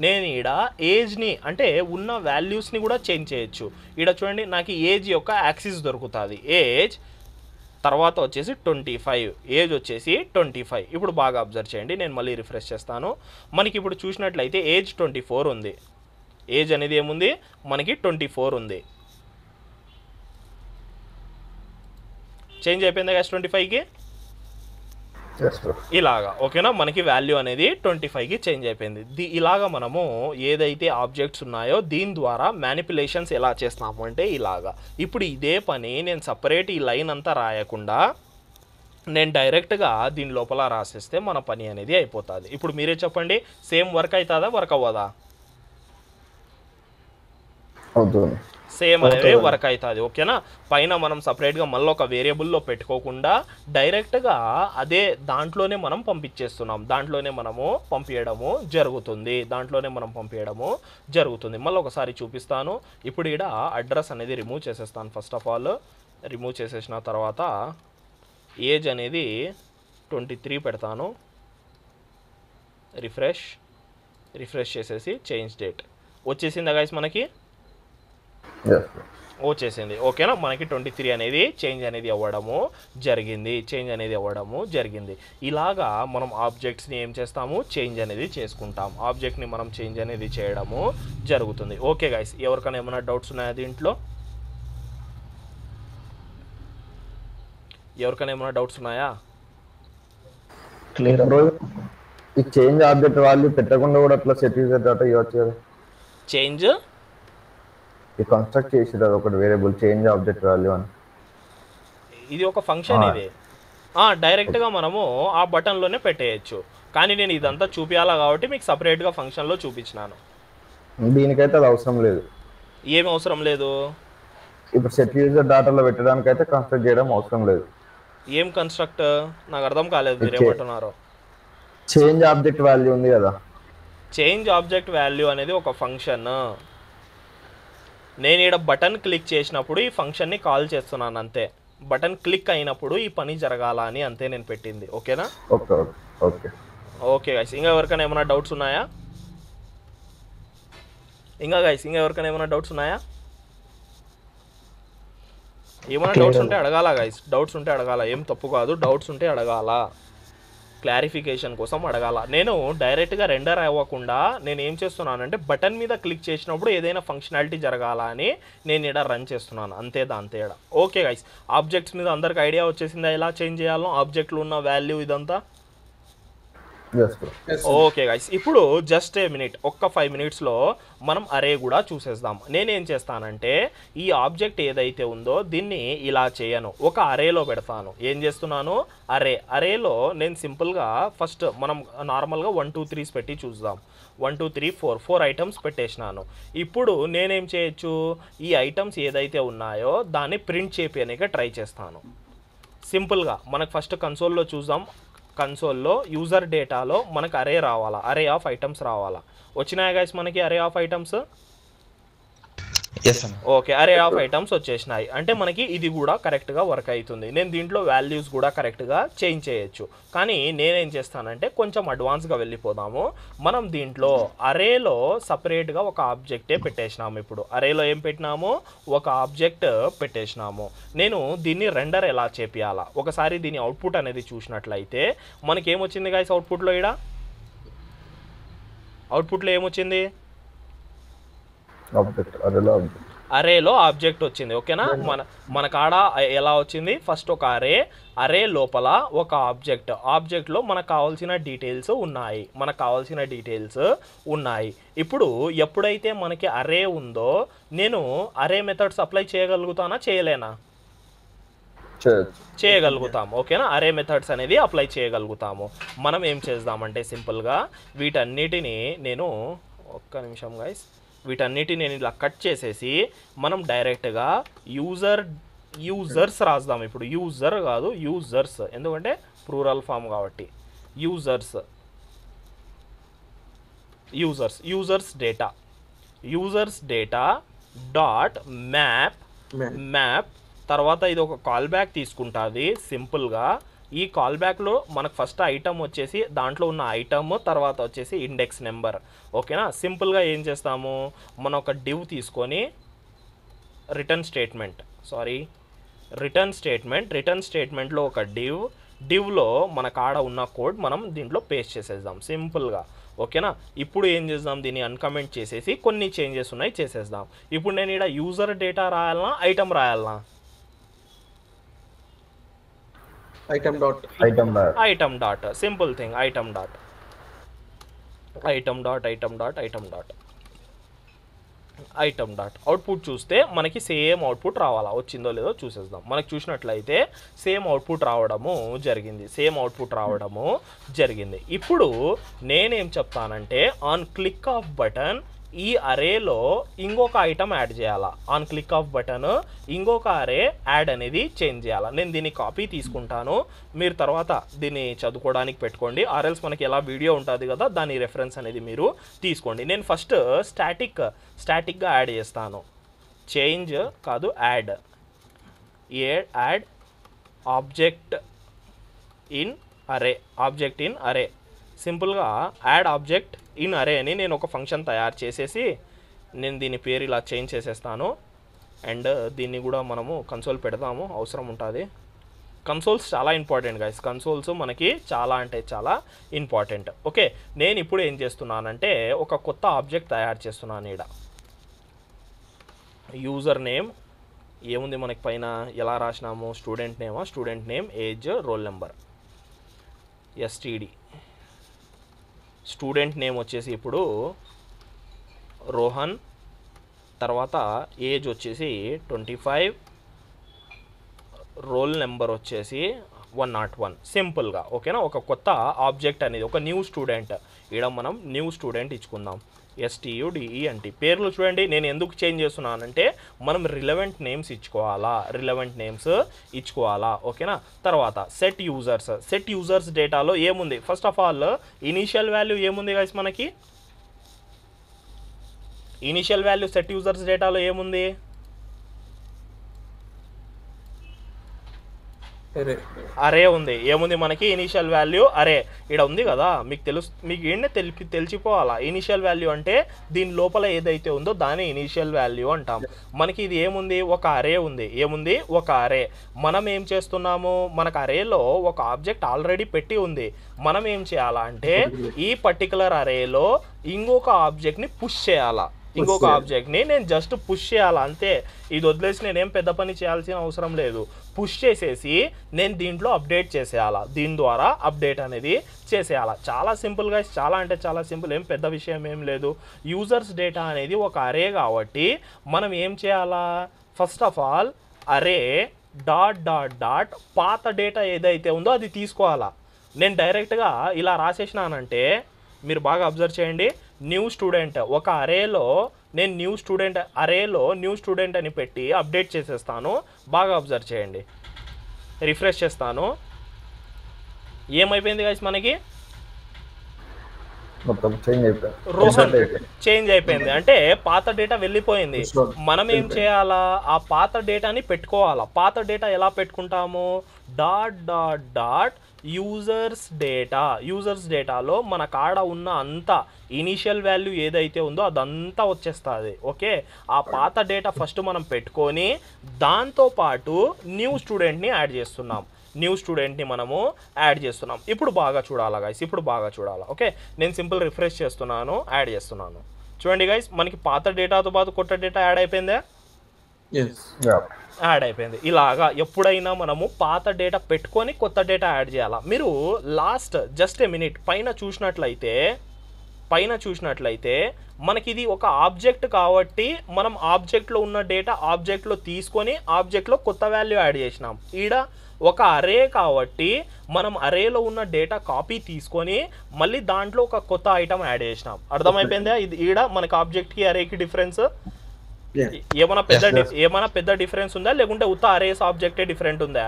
S1: నేను ఈడ ఏజ్ని అంటే ఉన్న వాల్యూస్ని కూడా చేంజ్ చేయొచ్చు. ఈడ చూడండి నాకు ఏజ్ యొక్క యాక్సిస్ దొరుకుతుంది. తర్వాత వచ్చేసి 25, ఏజ్ వచ్చేసి 25. ఇప్పుడు బాగా అబ్జర్వ్ చేయండి, నేను మళ్ళీ రిఫ్రెష్ చేస్తాను. మనకి ఇప్పుడు చూసినట్లయితే ఏజ్ 24 ఉంది. ఏజ్ అనేది ఏముంది, మనకి 24 ఉంది. చేంజ్ అయిపోయింది కదా 25కి ఇలాగా. ఓకేనా, మనకి వాల్యూ అనేది 25కి చేంజ్ అయిపోయింది. ఇలాగా మనము ఏదైతే ఆబ్జెక్ట్స్ ఉన్నాయో దీని ద్వారా మ్యానిపులేషన్స్ ఎలా చేస్తాము అంటే ఇలాగా. ఇప్పుడు ఇదే పని నేను సపరేట్ ఈ లైన్ అంతా రాయకుండా నేను డైరెక్ట్గా దీని లోపల రాసేస్తే మన పని అనేది అయిపోతుంది. ఇప్పుడు మీరే చెప్పండి, సేమ్ వర్క్ అవుతుందా, వర్క్ అవ్వదా?
S3: అవుతుంది,
S1: సేమ్ అనేది వర్క్ అవుతుంది. ఓకేనా, పైన మనం సపరేట్గా మళ్ళీ ఒక వేరియబుల్లో పెట్టుకోకుండా డైరెక్ట్గా అదే దాంట్లోనే మనం పంపించేస్తున్నాం, దాంట్లోనే మనము పంపించడము జరుగుతుంది. మళ్ళీ ఒకసారి చూపిస్తాను. ఇప్పుడు ఇక్కడ అడ్రస్ అనేది రిమూవ్ చేసేస్తాను. ఫస్ట్ ఆఫ్ ఆల్ రిమూవ్ చేసేసిన తర్వాత ఏజ్ అనేది 23 పెడతాను. రిఫ్రెష్ చేసేసి చేంజ్ డేట్ వచ్చేసిందా గైస్, మనకి వచ్చేసింది. ఓకేనా, మనకి 23 అనేది చేంజ్ అనేది అవ్వడము జరిగింది. ఇలాగా మనం ఆబ్జెక్ట్స్ని ఏం చేస్తాము, చేంజ్ అనేది చేసుకుంటాం. ఆబ్జెక్ట్ని మనం చేంజ్ అనేది చేయడము జరుగుతుంది. ఓకే గైస్, ఎవరికైనా ఏమైనా డౌట్స్ ఉన్నాయా దీంట్లో?
S3: Clear bro. ఈ చేంజ్ ఆబ్జెక్ట్ వాల్యూ పెట్టకుండా కూడా అట్లా సెట్ యూజర్ డాటా ఇవ్వచ్చు కదా.
S1: చేంజ్
S3: ఈ కన్స్ట్రక్ట్ చేసేది ఒకటి వేరియబుల్ చేంజ్ ఆబ్జెక్ట్ వాల్యూ అని,
S1: ఇది ఒక ఫంక్షన్. ఇది డైరెక్ట్గా మనము ఆ బటన్లోనే పెట్టేయచ్చు. కానీ నేను ఇదంతా చూపించాలా కాబట్టి మీకు సపరేట్గా ఫంక్షన్లో చూపించినాను.
S3: దీనికైతే అది అవసరం లేదు.
S1: ఏమి అవసరం లేదు?
S3: ఇప్పుడు సెట్ యూజర్ డాటాలో పెట్టడానికి అయితే కన్స్ట్రక్ట్ చేయడం అవసరం లేదు.
S1: ఏం కన్స్ట్రక్ట్, నాకు అర్థం కాలేదు మీరు ఏమంటున్నారో.
S3: చేంజ్ ఆబ్జెక్ట్ వాల్యూ ఉంది కదా,
S1: చేంజ్ ఆబ్జెక్ట్ వాల్యూ అనేది ఒక ఫంక్షన్. నేను ఇక్కడ బటన్ క్లిక్ చేసినప్పుడు ఈ ఫంక్షన్ని కాల్ చేస్తున్నాను అంతే. బటన్ క్లిక్ అయినప్పుడు ఈ పని జరగాల అని అంతే నేను పెట్టింది. ఓకేనా? ఓకే గైస్, ఇంకా ఎవరికైనా ఏమైనా డౌట్స్ ఉన్నాయా? ఏమైనా డౌట్స్ ఉంటే అడగాల గైస్. డౌట్స్ ఉంటే అడగాల, ఏం తప్పు కాదు. డౌట్స్ ఉంటే అడగాల, క్లారిఫికేషన్ కోసం అడగాల. నేను డైరెక్ట్గా రెండర్ అవ్వకుండా నేను ఏం చేస్తున్నానంటే బటన్ మీద క్లిక్ చేసినప్పుడు ఏదైనా ఫంక్షనాలిటీ జరగాల అని నేను ఇక్కడ రన్ చేస్తున్నాను అంతే, దాంతే ఇక్కడ. ఓకే గైస్, ఆబ్జెక్ట్స్ మీద అందరికి ఐడియా వచ్చేసిందా ఎలా చేంజ్ చేయాలో, ఆబ్జెక్ట్లో ఉన్న వాల్యూ ఇదంతా? ఓకే గైస్, ఇప్పుడు జస్ట్ ఏ మినిట్, ఒక్క 5 మినిట్స్లో మనం అరే కూడా చూసేద్దాం. నేనేం చేస్తానంటే ఈ ఆబ్జెక్ట్ ఏదైతే ఉందో దీన్ని ఇలా చేయను, ఒక అరేలో పెడతాను. ఏం చేస్తున్నాను, అరేలో నేను సింపుల్గా ఫస్ట్ మనం నార్మల్గా 1 2 3 పెట్టి చూద్దాం. 1 2 3 4 ఐటమ్స్ పెట్టేసినాను. ఇప్పుడు నేనేం చేయొచ్చు, ఈ ఐటమ్స్ ఏదైతే ఉన్నాయో దాన్ని ప్రింట్ చేయడానికి ట్రై చేస్తాను. సింపుల్గా మనకు ఫస్ట్ కన్సోల్లో చూద్దాం. కన్సోల్లో యూజర్ డేటాలో మనకు అరే రావాలా, అరే ఆఫ్ ఐటమ్స్ రావాలా. వచ్చినాయా గైస్ మనకి అరే ఆఫ్ ఐటమ్స్? ఓకే, అరే ఆఫ్ ఐటమ్స్ వచ్చేసినాయి. అంటే మనకి ఇది కూడా కరెక్ట్గా వర్క్ అవుతుంది. నేను దీంట్లో వాల్యూస్ కూడా కరెక్ట్గా చేంజ్ చేయొచ్చు. కానీ నేనేం చేస్తానంటే కొంచెం అడ్వాన్స్గా వెళ్ళిపోదాము. మనం దీంట్లో అరేలో సపరేట్గా ఒక ఆబ్జెక్టే పెట్టేసినాము. ఇప్పుడు అరేలో ఏం పెట్టినాము, ఒక ఆబ్జెక్ట్ పెట్టేసినాము. నేను దీన్ని రెండర్ ఎలా చేపియాలా, ఒకసారి దీని అవుట్పుట్ అనేది చూసినట్లయితే మనకేమొచ్చింది గైస్ అవుట్పుట్లో? ఇక్కడ అవుట్పుట్లో ఏమొచ్చింది, అరేలో ఆబ్జెక్ట్ వచ్చింది. ఓకేనా, మన కాడ ఎలా వచ్చింది, ఫస్ట్ ఒక అరే లోపల ఒక ఆబ్జెక్ట్లో మనకు కావాల్సిన డీటెయిల్స్ ఉన్నాయి. ఇప్పుడు ఎప్పుడైతే మనకి అరే ఉందో నేను అరే మెథడ్స్ అప్లై చేయగలుగుతానా, చేయలేనా? చేయగలుగుతాము. ఓకేనా, అరే మెథడ్స్ అనేది అప్లై చేయగలుగుతాము. మనం ఏం చేద్దామంటే సింపుల్గా వీటన్నిటిని నేను ఒక్క నిమిషం గైస్, వీటన్నిటిని నేను ఇలా కట్ చేసేసి మనం డైరెక్ట్గా యూజర్స్ రాద్దాం. ఇప్పుడు యూజర్ కాదు, యూజర్స్, ఎందుకంటే ప్లూరల్ ఫామ్ కాబట్టి. యూజర్స్ డేటా డాట్ మ్యాప్ తర్వాత ఇది ఒక కాల్ బ్యాక్ తీసుకుంటుంది. సింపుల్గా ఈ కాల్ బ్యాక్లో మనకు ఫస్ట్ ఐటమ్ వచ్చేసి దాంట్లో ఉన్న ఐటమ్, తర్వాత వచ్చేసి ఇండెక్స్ నెంబర్. ఓకేనా, సింపుల్గా ఏం చేస్తాము, మనం ఒక డివ్ తీసుకొని రిటర్న్ రిటర్న్ స్టేట్మెంట్లో ఒక డివ్లో మన కాడ ఉన్న కోడ్ మనం దీంట్లో పేస్ట్ చేసేద్దాం సింపుల్గా. ఓకేనా, ఇప్పుడు ఏం చేద్దాం, దీన్ని అన్కమెంట్ చేసేసి కొన్ని చేంజెస్ ఉన్నాయి చేసేద్దాం. ఇప్పుడు నేను ఇక్కడ యూజర్ డేటా రాయాలనా ఐటమ్ రాయాలనా? Item dot simple thing, item dot output చూస్తే మనకి సేమ్ అవుట్పుట్ రావాలా, వచ్చిందో లేదో చూసేద్దాం. మనకి చూసినట్లయితే సేమ్ అవుట్పుట్ రావడము జరిగింది. ఇప్పుడు నేనేం చెప్తానంటే ఆన్ క్లిక్ ఆఫ్ బటన్ ఈ అరేలో ఇంకొక ఐటమ్ యాడ్ చేయాలా. ఆన్ క్లిక్ ఆఫ్ బటన్ ఇంకొక అరే యాడ్ అనేది చేంజ్ చేయాలా. నేను దీన్ని కాపీ తీసుకుంటాను, మీరు తర్వాత దీన్ని చదువుకోవడానికి పెట్టుకోండి. ఆర్ఎల్స్ మనకి ఎలా వీడియో ఉంటుంది కదా, దాని రెఫరెన్స్ అనేది మీరు తీసుకోండి. నేను ఫస్ట్ స్టాటిక్గా యాడ్ చేస్తాను. చేంజ్ కాదు, యాడ్ ఆబ్జెక్ట్ ఇన్ అరే సింపుల్గా యాడ్ ఆబ్జెక్ట్ ఇన్ అరే అని నేను ఒక ఫంక్షన్ తయారు చేసేసి నేను దీని పేరు ఇలా చేంజ్ చేసేస్తాను. అండ్ దీన్ని కూడా మనము కన్సోల్ పెడదాము, అవసరం ఉంటుంది. కన్సోల్స్ చాలా ఇంపార్టెంట్ గైస్, కన్సోల్స్ మనకి చాలా అంటే చాలా ఇంపార్టెంట్. ఓకే, నేను ఇప్పుడు ఏం చేస్తున్నానంటే ఒక కొత్త ఆబ్జెక్ట్ తయారు చేస్తున్నాను. ఇక్కడ యూజర్ నేమ్ ఏముంది మనకి పైన ఎలా రాసినాము, student name age roll number STD. Student name వచ్చేసి ఇప్పుడు రోహన్, తర్వాత ఏజ్ వచ్చేసి 25, రోల్ నెంబర్ వచ్చేసి 101 సింపుల్గా. ఓకేనా, ఒక కొత్త ఆబ్జెక్ట్ అనేది ఒక న్యూ స్టూడెంట్, ఇక్కడ మనం న్యూ స్టూడెంట్ ఇచ్చుకుందాం. STUDENT పేర్లు చూడండి, నేను ఎందుకు చేంజ్ చేస్తున్నానంటే మనం రిలవెంట్ నేమ్స్ ఇచ్చుకోవాలా. ఓకేనా, తర్వాత సెట్ యూజర్స్ డేటాలో ఏముంది, first of all initial value ఏముంది గైస్, మనకి ఇనీషియల్ వాల్యూ సెట్ యూజర్స్ డేటాలో ఏముంది, అరే ఉంది. ఏముంది మనకి ఇనీషియల్ వాల్యూ అరే ఇక్కడ ఉంది కదా, మీకు ఏంటో తెలిసిపోవాలా. ఇనీషియల్ వాల్యూ అంటే దీని లోపల ఏదైతే ఉందో దాని ఇనీషియల్ వాల్యూ అంటాం. మనకి ఇది ఏముంది, ఒక అరే ఉంది. ఏముంది, ఒక అరే. మనం ఏం చేస్తున్నాము, మనకు అరేలో ఒక ఆబ్జెక్ట్ ఆల్రెడీ పెట్టి ఉంది. మనం ఏం చేయాలా అంటే ఈ పర్టికులర్ అరేలో ఇంకొక ఆబ్జెక్ట్ని పుష్ చేయాలా. ఇంకొక ఆబ్జెక్ట్ని నేను జస్ట్ పుష్ చేయాలా అంతే. ఇది వదిలేసి నేనేం పెద్ద పని చేయాల్సిన అవసరం లేదు. పుష్ చేసేసి నేను దీంట్లో అప్డేట్ చేసేయాలా, దీని ద్వారా అప్డేట్ అనేది చేసేయాలా. చాలా సింపుల్గా, చాలా అంటే చాలా సింపుల్, ఏం పెద్ద విషయం ఏం లేదు. యూజర్స్ డేటా అనేది ఒక అరే కాబట్టి మనం ఏం చేయాలా, ఫస్ట్ ఆఫ్ ఆల్ అరే డాట్ పాత డేటా ఏదైతే ఉందో అది తీసుకోవాలా. నేను డైరెక్ట్గా ఇలా రాసేసినానంటే మీరు బాగా అబ్జర్వ్ చేయండి, న్యూ స్టూడెంట్ ఒక అరేలో నేను న్యూ స్టూడెంట్ అని పెట్టి అప్డేట్ చేసేస్తాను. బాగా అబ్జర్వ్ చేయండి, రిఫ్రెష్ చేస్తాను. ఏమైపోయింది గైస్, మనకి రోహన్ చేంజ్ అయిపోయింది. అంటే పాత డేటా వెళ్ళిపోయింది. మనం ఏం చేయాలా, ఆ పాత డేటాని పెట్టుకోవాలా. పాత డేటా ఎలా పెట్టుకుంటాము, డాట్ యూజర్స్ డేటాలో మన కాడ ఉన్న అంతా ఇనీషియల్ వాల్యూ ఏదైతే ఉందో అదంతా వచ్చేస్తుంది. ఓకే, ఆ పాత డేటా ఫస్ట్ మనం పెట్టుకొని దాంతోపాటు న్యూ స్టూడెంట్ని మనము యాడ్ చేస్తున్నాం. ఇప్పుడు బాగా చూడాలా గైస్, ఓకే. నేను సింపుల్ రిఫ్రెష్ చేస్తున్నాను, యాడ్ చేస్తున్నాను. చూడండి గైస్, మనకి పాత డేటాతో పాటు కొత్త డేటా యాడ్ అయిపోయిందా? యాడ్ అయిపోయింది. ఇలాగా ఎప్పుడైనా మనము పాత డేటా పెట్టుకొని కొత్త డేటా యాడ్ చేయాలా. మీరు లాస్ట్ జస్ట్ ఏ మినిట్ పైన చూసినట్లయితే మనకి ఇది ఒక ఆబ్జెక్ట్ కాబట్టి మనం ఆబ్జెక్ట్లో ఉన్న డేటా ఆబ్జెక్ట్లో తీసుకొని ఆబ్జెక్ట్లో కొత్త వాల్యూ యాడ్ చేసినాం. ఈడ ఒక అరే కాబట్టి మనం అరేలో ఉన్న డేటా కాపీ తీసుకొని మళ్ళీ దాంట్లో ఒక కొత్త ఐటమ్ యాడ్ చేసినాం. అర్థమైపోయిందా? ఇది ఈడ మనకి ఆబ్జెక్ట్కి అరేకి డిఫరెన్స్ ఏమైనా పెద్ద డిఫరెన్స్ ఉందా, లేకుంటే ఉత్త అరేస్ ఆబ్జెక్టే డిఫరెంట్ ఉందా?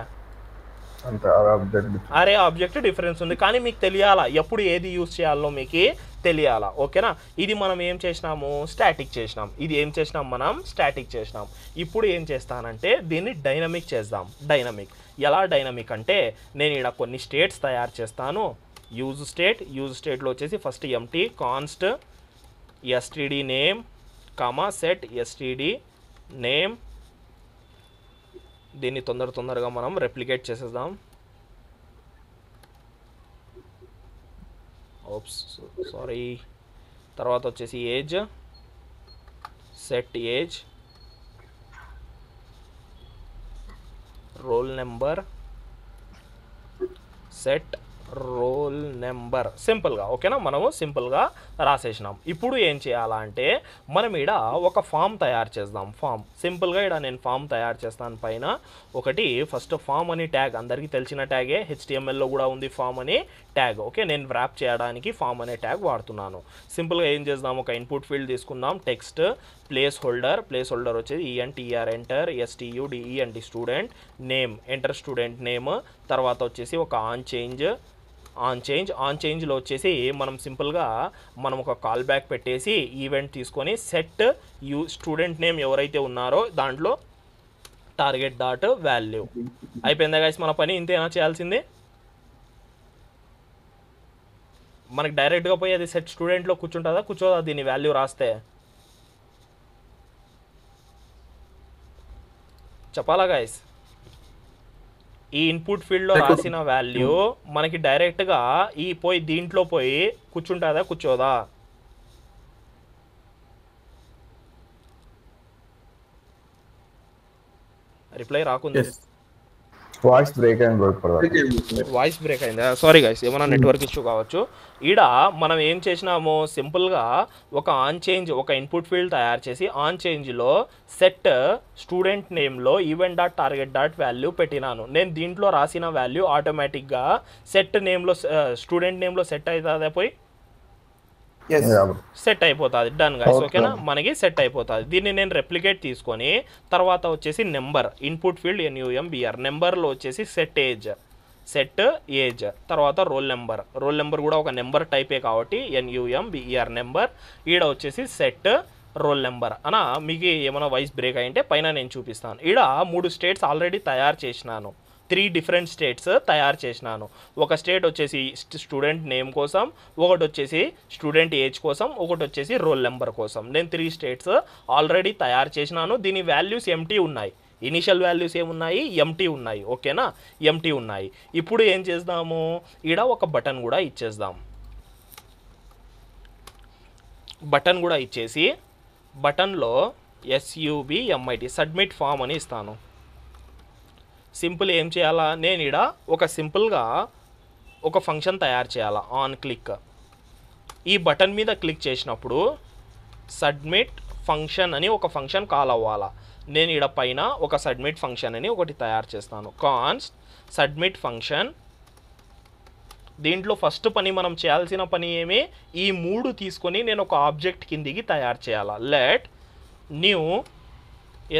S1: అరే ఆబ్జెక్ట్ డిఫరెన్స్ ఉంది, కానీ మీకు తెలియాలా ఎప్పుడు ఏది యూజ్ చేయాలో మీకు తెలియాలా. ఓకేనా, ఇది మనం ఏం చేసినాము, స్టాటిక్ చేసినాం. ఇది ఏం చేసినాం, మనం స్టాటిక్ చేసినాం. ఇప్పుడు ఏం చేస్తానంటే దీన్ని డైనమిక్ చేద్దాం. ఎలా డైనమిక్ అంటే నేను ఇక్కడ కొన్ని స్టేట్స్ తయారు చేస్తాను. యూజ్ స్టేట్లో వచ్చేసి first empty const STD name comma set STD name దీన్ని తొందరగా మనం రెప్లికేట్ చేసేద్దాం. Ops sorry. తర్వాత వచ్చేసి age, set age, roll number, set roll number. సింపుల్గా ఓకేనా, మనము సింపుల్గా రాసేసినాం. ఇప్పుడు ఏం చేయాలా అంటే మనం ఈడ ఒక ఫామ్ తయారు చేద్దాం. ఫామ్ సింపుల్గా ఈడ నేను ఫామ్ తయారు చేస్తాను. పైన ఒకటి ఫస్ట్ ఫామ్ అని ట్యాగ్, అందరికీ తెలిసిన ట్యాగే, HTMLలో కూడా ఉంది ఫామ్ అని ట్యాగ్. ఓకే, నేను వ్రాప్ చేయడానికి ఫామ్ అనే ట్యాగ్ వాడుతున్నాను. సింపుల్గా ఏం చేద్దాం, ఒక ఇన్పుట్ ఫీల్డ్ తీసుకుందాం. టెక్స్ట్ ప్లేస్ హోల్డర్ వచ్చేది ENTR enter, STUDENT student, name enter student name. తర్వాత వచ్చేసి ఒక ఆన్ చేంజ్లో వచ్చేసి మనం సింపుల్గా మనం ఒక కాల్ బ్యాక్ పెట్టేసి ఈవెంట్ తీసుకొని సెట్ స్టూడెంట్ నేమ్ ఎవరైతే ఉన్నారో దాంట్లో టార్గెట్ డాట్ వాల్యూ. అయిపోయిందా గైస్ మన పని? ఇంతేనా చేయాల్సింది? మనకి డైరెక్ట్గా పోయి అది సెట్ స్టూడెంట్లో కూర్చోదా దీని వాల్యూ రాస్తే? చెప్పాలా గైస్? ఈ ఇన్పుట్ ఫీల్డ్లో రాసిన వాల్యూ మనకి డైరెక్ట్గా దీంట్లో పోయి కూర్చోదా? రిప్లై రాకుంది.
S3: వాయిస్ బ్రేక్
S1: అయిందా? సారీ గైస్, ఏమైనా నెట్వర్క్ ఇష్యూ కావచ్చు. ఈడ మనం ఏం చేసినాము, సింపుల్గా ఒక ఒక ఇన్పుట్ ఫీల్డ్ తయారు చేసి ఆన్ చేంజ్లో సెట్ స్టూడెంట్ నేమ్లో event dot target dot value పెట్టినాను. నేను దీంట్లో రాసిన వాల్యూ ఆటోమేటిక్గా సెట్ నేమ్లో స్టూడెంట్ నేమ్లో సెట్ అవుతుందా? పోయి సెట్ అయిపోతుంది. డన్ గైస్, ఓకేనా, మనకి సెట్ అయిపోతుంది. దీన్ని నేను రెప్లికేట్ తీసుకొని తర్వాత వచ్చేసి నెంబర్, ఇన్పుట్ ఫీల్డ్ NUMBR, నెంబర్లో వచ్చేసి సెట్ ఏజ్, తర్వాత రోల్ నెంబర్ కూడా ఒక నెంబర్ టైపే కాబట్టి NUMBR నెంబర్. ఈడ వచ్చేసి సెట్ రోల్ నెంబర్. అనా మీకు ఏమైనా వాయిస్ బ్రేక్ అయింటే పైన నేను చూపిస్తాను. ఈడ 3 స్టేట్స్ ఆల్రెడీ తయారు చేసినాను. 3 డిఫరెంట్ స్టేట్స్ తయారు చేసినాను. ఒక స్టేట్ వచ్చేసి స్టూడెంట్ నేమ్ కోసం, ఒకటి వచ్చేసి స్టూడెంట్ ఏజ్ కోసం, ఒకటి వచ్చేసి రోల్ నెంబర్ కోసం. నేను 3 స్టేట్స్ ఆల్రెడీ తయారు చేసినాను. దీని వాల్యూస్ ఎంటీ ఉన్నాయి. ఇనిషియల్ వాల్యూస్ ఏమున్నాయి? ఎంటీ ఉన్నాయి. ఓకేనా, ఎంటీ ఉన్నాయి. ఇప్పుడు ఏం చేద్దాము, ఈడ ఒక బటన్ కూడా ఇచ్చేద్దాం. బటన్ కూడా ఇచ్చేసి బటన్లో SUBMIT సబ్మిట్ ఫామ్ అని ఇస్తాను. సింపుల్ ఏం చేయాలా, నేను ఈడ సింపుల్గా ఒక ఫంక్షన్ తయారు చేయాలా. ఆన్ క్లిక్, ఈ బటన్ మీద క్లిక్ చేసినప్పుడు సబ్మిట్ ఫంక్షన్ అని ఒక ఫంక్షన్ కాల్ అవ్వాలా. నేను ఈడ పైన ఒక సబ్మిట్ ఫంక్షన్ అని ఒకటి తయారు చేస్తాను. Const submit function. దీంట్లో ఫస్ట్ పని మనం చేయాల్సిన పని ఏమి, ఈ 3 తీసుకొని నేను ఒక ఆబ్జెక్ట్ కిందికి తయారు చేయాలా. Let new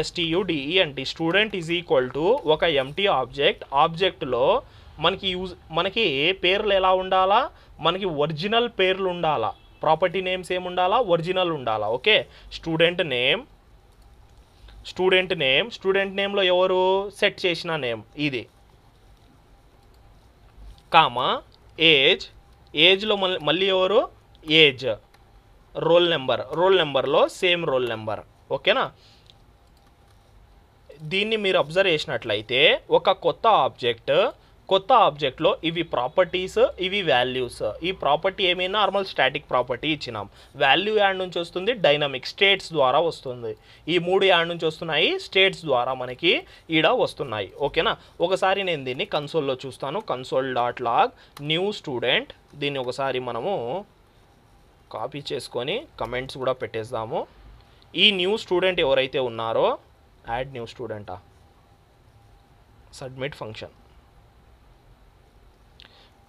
S1: STUDENT student is equal to ఒక ఎంటీ ఆబ్జెక్ట్లో మనకి పేర్లు ఎలా ఉండాలా, మనకి ఒరిజినల్ పేర్లు ఉండాలా. ప్రాపర్టీ నేమ్స్ ఏముండాలా? ఒరిజినల్ ఉండాలా. ఓకే, స్టూడెంట్ నేమ్లో ఎవరు సెట్ చేసిన నేమ్ ఇది, కామా ఏజ్లో మళ్ళీ ఎవరు ఏజ్, రోల్ నెంబర్లో సేమ్ రోల్ నెంబర్. ఓకేనా, దీన్ని మీరు అబ్జర్వ్ చేసినట్లయితే ఒక కొత్త ఆబ్జెక్ట్లో ఇవి ప్రాపర్టీస్, ఇవి వాల్యూస్. ఈ ప్రాపర్టీ ఏమైనా నార్మల్ స్టాటిక్ ప్రాపర్టీ ఇచ్చినాం. వాల్యూ యాడ్ నుంచి వస్తుంది, డైనమిక్ స్టేట్స్ ద్వారా వస్తుంది. ఈ 3 యాడ్ నుంచి వస్తున్నాయి, స్టేట్స్ ద్వారా మనకి ఈడ వస్తున్నాయి. ఓకేనా, ఒకసారి నేను దీన్ని కన్సోల్లో చూస్తాను. console.log new student. దీన్ని ఒకసారి మనము కాపీ చేసుకొని కమెంట్స్ కూడా పెట్టేద్దాము. ఈ న్యూ స్టూడెంట్ ఎవరైతే ఉన్నారో, యాడ్ న్యూ స్టూడెంటా, submit function.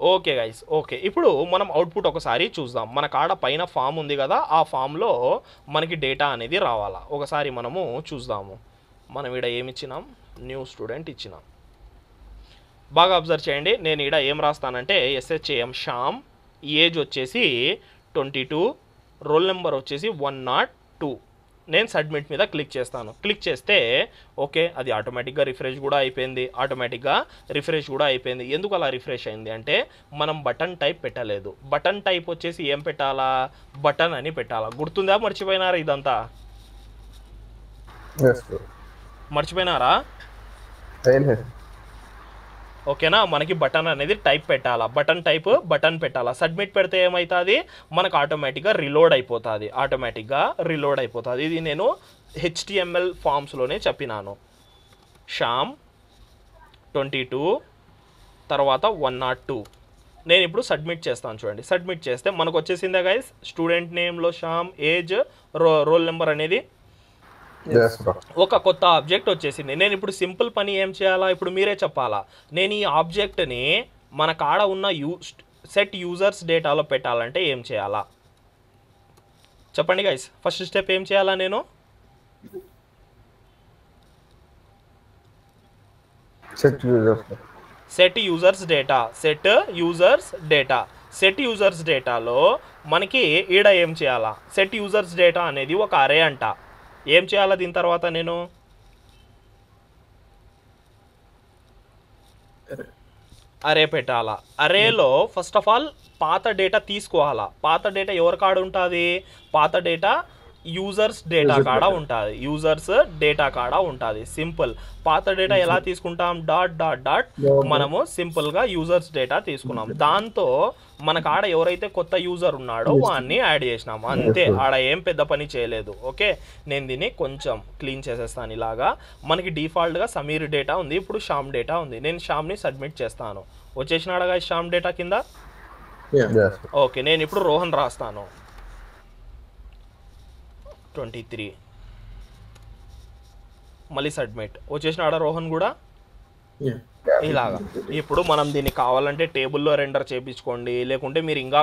S1: Okay guys, okay. ఇప్పుడు మనం అవుట్పుట్ ఒకసారి చూద్దాం. మన కాడ పైన ఫామ్ ఉంది కదా, ఆ ఫామ్లో మనకి డేటా అనేది రావాలా. ఒకసారి మనము చూద్దాము. మనం ఈడ ఏమి ఇచ్చినాం, న్యూ స్టూడెంట్ ఇచ్చినాం. బాగా అబ్జర్వ్ చేయండి. నేను ఈడ ఏం రాస్తానంటే SHAM శ్యామ్, ఏజ్ వచ్చేసి 22, రోల్ నెంబర్ వచ్చేసి 102. నేను సబ్మిట్ మీద క్లిక్ చేస్తాను. క్లిక్ చేస్తే ఓకే, అది ఆటోమేటిక్గా రిఫ్రెష్ కూడా అయిపోయింది. ఎందుకు అలా రిఫ్రెష్ అయింది అంటే మనం బటన్ టైప్ పెట్టలేదు. బటన్ టైప్ వచ్చేసి ఏం పెట్టాలా, బటన్ అని పెట్టాలా. గుర్తుందా, మర్చిపోయినారా? ఇదంతా మర్చిపోయినారా? ఓకేనా, మనకి బటన్ అనేది టైప్ పెట్టాలా, బటన్ టైప్ బటన్ పెట్టాలా. సబ్మిట్ పెడితే ఏమవుతుంది, మనకు ఆటోమేటిక్గా రిలోడ్ అయిపోతుంది. ఇది నేను HTML ఫామ్స్లోనే చెప్పినాను. శ్యామ్ 22 తర్వాత 102. నేను ఇప్పుడు సబ్మిట్ చేస్తాను చూడండి. సబ్మిట్ చేస్తే మనకు వచ్చేసిందే గైస్, స్టూడెంట్ నేమ్లో శ్యామ్, ఏజ్, రోల్ నెంబర్ అనేది ఒక కొత్త ఆబ్జెక్ట్ వచ్చేసింది. నేను ఇప్పుడు సింపుల్ పని ఏం చేయాలా, ఇప్పుడు మీరే చెప్పాలా. నేను ఈ ఆబ్జెక్ట్ని మన కాడ ఉన్న సెట్ యూజర్స్ డేటాలో పెట్టాలంటే ఏం చేయాలా చెప్పండి గైస్. ఫస్ట్ స్టెప్ ఏం చేయాలా, నేను సెట్ యూజర్స్ డేటాలో మనకి ఈడ ఏం చేయాలా, సెట్ యూజర్స్ డేటా అనేది ఒక అరే అంట. ఏం చేయాలా దీని తర్వాత, నేను అరే పెట్టాలా. అరేలో ఫస్ట్ ఆఫ్ ఆల్ పాత డేటా తీసుకోవాలా. పాత డేటా ఎవరి కాడ ఉంటుంది, పాత డేటా యూజర్స్ డేటా కాడ ఉంటుంది. సింపుల్. పాత డేటా ఎలా తీసుకుంటాం, డాట్ మనము సింపుల్గా యూజర్స్ డేటా తీసుకున్నాం. దాంతో మన కాడ ఎవరైతే కొత్త యూజర్ ఉన్నాడో వాడిని యాడ్ చేసినాము, అంతే. ఆడ ఏం పెద్ద పని చేయలేదు. ఓకే, నేను దీన్ని కొంచెం క్లీన్ చేసేస్తాను. ఇలాగా మనకి డిఫాల్ట్గా సమీర్ డేటా ఉంది, ఇప్పుడు శ్యామ్ డేటా ఉంది. నేను శ్యామ్ని సబ్మిట్ చేస్తాను. వచ్చేసినాడుగా శ్యామ్ డేటా కింద. ఓకే, నేను ఇప్పుడు రోహన్ రాస్తాను 23, మళ్ళీ సబ్మిట్. వచ్చేసినాడ రోహన్ కూడా. ఇలాగా ఇప్పుడు మనం దీన్ని కావాలంటే టేబుల్లో రెండర్ చేయించుకోండి, లేకుంటే మీరు ఇంకా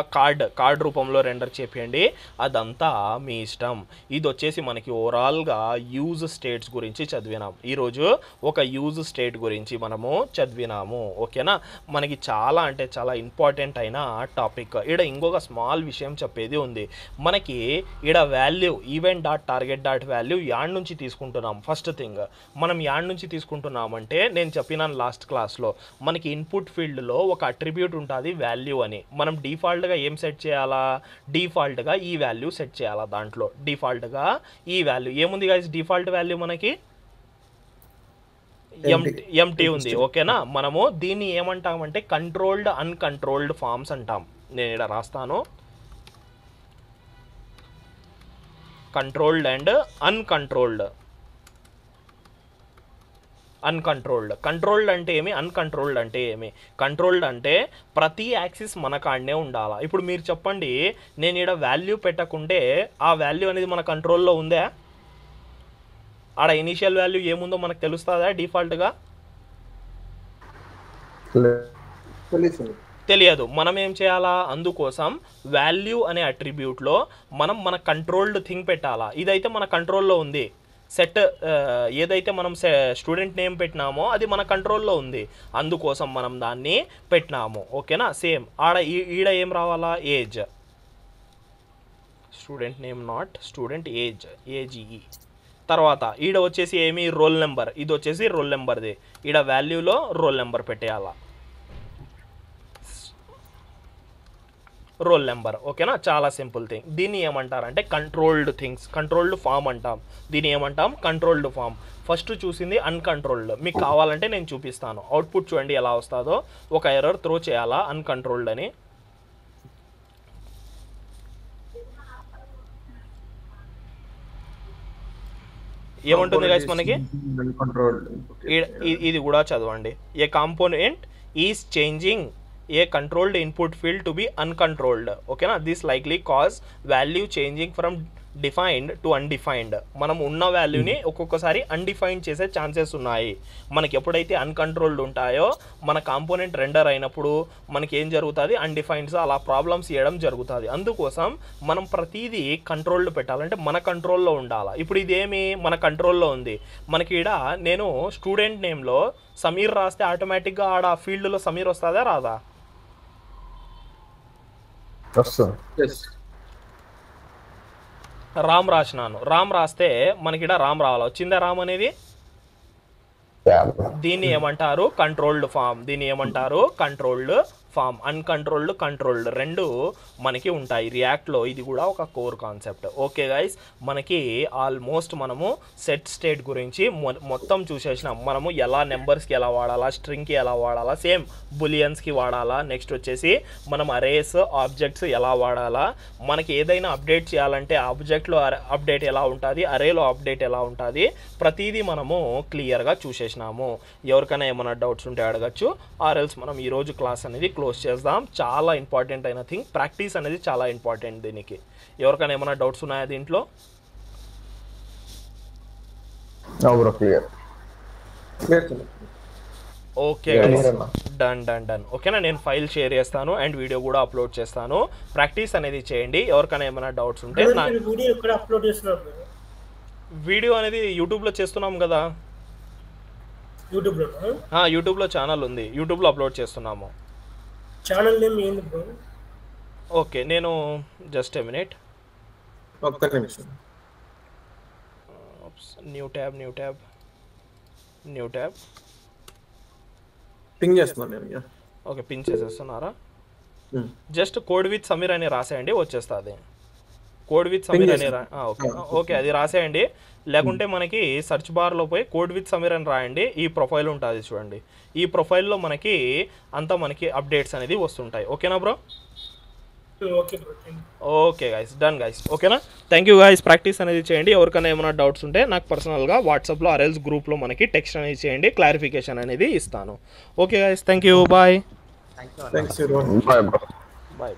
S1: కార్డ్ రూపంలో రెండర్ చేయండి, అదంతా మీ ఇష్టం. ఇది వచ్చేసి మనకి ఓవరాల్గా యూజ్ స్టేట్స్ గురించి చదివినాం. ఈరోజు ఒక యూజ్ స్టేట్ గురించి మనము చదివినాము. ఓకేనా, మనకి చాలా అంటే చాలా ఇంపార్టెంట్ అయిన టాపిక్. ఈడ ఇంకొక స్మాల్ విషయం చెప్పేది ఉంది. మనకి ఈడ value event dot target dot value add నుంచి తీసుకుంటున్నాం. ఫస్ట్ థింగ్ మనం యాడ్ నుంచి తీసుకుంటున్నామంటే, నేను చెప్పినాను లాస్ట్ క్లాస్లో, మనకి ఇన్పుట్ ఫీల్డ్లో ఒక అట్రిబ్యూట్ ఉంటుంది వాల్యూ అని. మనం డిఫాల్ట్గా ఏం సెట్ చేయాలా, డిఫాల్ట్గా ఈ వాల్యూ సెట్ చేయాలా. దాంట్లో డిఫాల్ట్గా ఈ వాల్యూ ఏముంది గైస్, డిఫాల్ట్ వాల్యూ మనకి ఎంటీ ఉంది. ఓకేనా, మనము దీన్ని ఏమంటామంటే కంట్రోల్డ్ అన్కంట్రోల్డ్ ఫామ్స్ అంటాం. నేను ఇక్కడ రాస్తాను, కంట్రోల్డ్ అండ్ అన్కంట్రోల్డ్. కంట్రోల్డ్ అంటే ఏమి, అన్కంట్రోల్డ్ అంటే ఏమి. కంట్రోల్డ్ అంటే ప్రతి యాక్సిస్ మన కాడనే ఉండాలా. ఇప్పుడు మీరు చెప్పండి, నేను ఇక్కడ వాల్యూ పెట్టకుంటే ఆ వాల్యూ అనేది మన కంట్రోల్లో ఉందా, ఆడ ఇనీషియల్ వాల్యూ ఏముందో మనకు తెలుస్తుందా డిఫాల్ట్గా? తెలియదు. మనం ఏం చేయాలా, అందుకోసం వాల్యూ అనే అట్రిబ్యూట్లో మనం మన కంట్రోల్డ్ థింగ్ పెట్టాలా. ఇదైతే మన కంట్రోల్లో ఉంది. సెట్ ఏదైతే మనం స్టూడెంట్ నేమ్ పెట్టినామో అది మన కంట్రోల్లో ఉంది, అందుకోసం మనం దాన్ని పెట్టినాము. ఓకేనా, సేమ్ ఈడ ఏం రావాలా, age. Student name not student, AGE. తర్వాత ఈడ వచ్చేసి ఏమి, రోల్ నెంబర్. ఇది వచ్చేసి రోల్ నెంబర్ది. ఈడ వాల్యూలో రోల్ నెంబర్ పెట్టేయాలా, రోల్ నెంబర్. ఓకేనా, చాలా సింపుల్ థింగ్. దీన్ని ఏమంటారంటే కంట్రోల్డ్ థింగ్స్, కంట్రోల్డ్ ఫామ్ అంటాం. దీన్ని ఏమంటాం, కంట్రోల్డ్ ఫామ్. ఫస్ట్ చూసింది అన్కంట్రోల్డ్. మీకు కావాలంటే నేను చూపిస్తాను. అవుట్పుట్ చూడండి ఎలా వస్తుందో. ఒక ఎర్రర్ త్రో చేయాలా అన్కంట్రోల్డ్ అని. ఏముంటుంది గైస్ మనకి, ఇది కూడా చదవండి. A component is changing a controlled input field to be uncontrolled. Okay na, this likely cause value changing from defined to undefined. మనం ఉన్న వాల్యూని ఒక్కొక్కసారి అన్డిఫైన్డ్ చేసే ఛాన్సెస్ ఉన్నాయి. మనకి ఎప్పుడైతే అన్కంట్రోల్డ్ ఉంటాయో మన కాంపోనెంట్ రెండర్ అయినప్పుడు మనకి ఏం జరుగుతుంది, అన్డిఫైన్డ్స్ అలా ప్రాబ్లమ్స్ ఇవ్వడం జరుగుతుంది. అందుకోసం మనం ప్రతిదీ కంట్రోల్డ్ పెట్టాలంటే మన కంట్రోల్లో ఉండాలి. ఇప్పుడు ఇదేమి మన కంట్రోల్లో ఉంది. మనకి ఈడ నేను స్టూడెంట్ నేమ్లో సమీర్ రాస్తే ఆటోమేటిక్గా ఆడ ఫీల్డ్లో సమీర్ వస్తుందా రాదా? రామ్ రాసినాను, రామ్ రాస్తే మనకి ఇక్కడ రామ్ రావాలి. వచ్చిందా రామ్ అనేది? దీన్ని ఏమంటారు, కంట్రోల్డ్ ఫామ్. దీన్ని ఏమంటారు, కంట్రోల్డ్ ఫామ్, అన్కంట్రోల్డ్ కంట్రోల్డ్ రెండు మనకి ఉంటాయి రియాక్ట్లో. ఇది కూడా ఒక కోర్ కాన్సెప్ట్. ఓకే గైస్, మనకి ఆల్మోస్ట్ మనము సెట్ స్టేట్ గురించి మొత్తం చూసేసినాం. మనము ఎలా నెంబర్స్కి ఎలా వాడాలా, స్ట్రింగ్కి ఎలా వాడాలా, సేమ్ బులియన్స్కి వాడాలా, నెక్స్ట్ వచ్చేసి మనం అరేస్ ఆబ్జెక్ట్స్ ఎలా వాడాలా, మనకి ఏదైనా అప్డేట్ చేయాలంటే ఆబ్జెక్ట్లో అప్డేట్ ఎలా ఉంటుంది, అరేలో అప్డేట్ ఎలా ఉంటుంది, ప్రతిదీ మనము క్లియర్గా చూసేసినాము. ఎవరికైనా ఏమైనా డౌట్స్ ఉంటే అడగచ్చు, ఆర్ఎల్స్ మనం ఈరోజు క్లాస్ అనేది క్లోజ్ చేద్దాం. చాలా ఇంపార్టెంట్ అయిన థింగ్, ప్రాక్టీస్ అనేది చాలా ఇంపార్టెంట్ దీనికి. ఎవరికైనా ఏమైనా డౌట్స్ ఉన్నాయా దీంట్లో?
S3: క్లియర్.
S1: Okay done. ఓకేనా, నేను ఫైల్ షేర్ చేస్తాను అండ్ వీడియో కూడా అప్లోడ్ చేస్తాను. ప్రాక్టీస్ అనేది చేయండి. ఎవరికైనా ఏమైనా డౌట్స్ ఉంటే వీడియో అనేది యూట్యూబ్లో చేస్తున్నాం కదా, యూట్యూబ్లో ఛానల్ ఉంది, యూట్యూబ్లో అప్లోడ్ చేస్తున్నాము.
S4: ఛానల్ నేమ్ ఏంది బ్రో?
S1: ఓకే, నేను జస్ట్ ఏ మినిట్,
S4: ఒక్క నిమిషం.
S1: న్యూ ట్యాబ్
S4: పింగ్ చేస్తున్నాను నేను.
S1: ఓకే, పిన్ చేసేస్తున్నారా? జస్ట్ కోడ్ విత్ సమీర్ అని రాసేయండి, వచ్చేస్తుంది. కోడ్ విత్ సమీర్ అని ఓకే అది రాసేయండి. లేకుంటే మనకి సెర్చ్ బార్లో పోయి కోడ్ విత్ సమీర్ అని రాయండి, ఈ ప్రొఫైల్ ఉంటుంది చూడండి. ఈ ప్రొఫైల్లో మనకి అంతా మనకి అప్డేట్స్ అనేది వస్తుంటాయి. ఓకేనా bro? Okay guys, done guys. ఓకేనా, థ్యాంక్ యూ గైస్. ప్రాక్టీస్ అనేది చేయండి. ఎవరికైనా ఏమైనా డౌట్స్ ఉంటే నాకు పర్సనల్గా వాట్సాప్లో ఆర్ఎల్స్ గ్రూప్లో మనకి టెక్స్ట్ అనేది చేయండి, క్లారిఫికేషన్ అనేది ఇస్తాను. Okay guys, thank you, bye.
S3: Bye bro.
S1: Bye.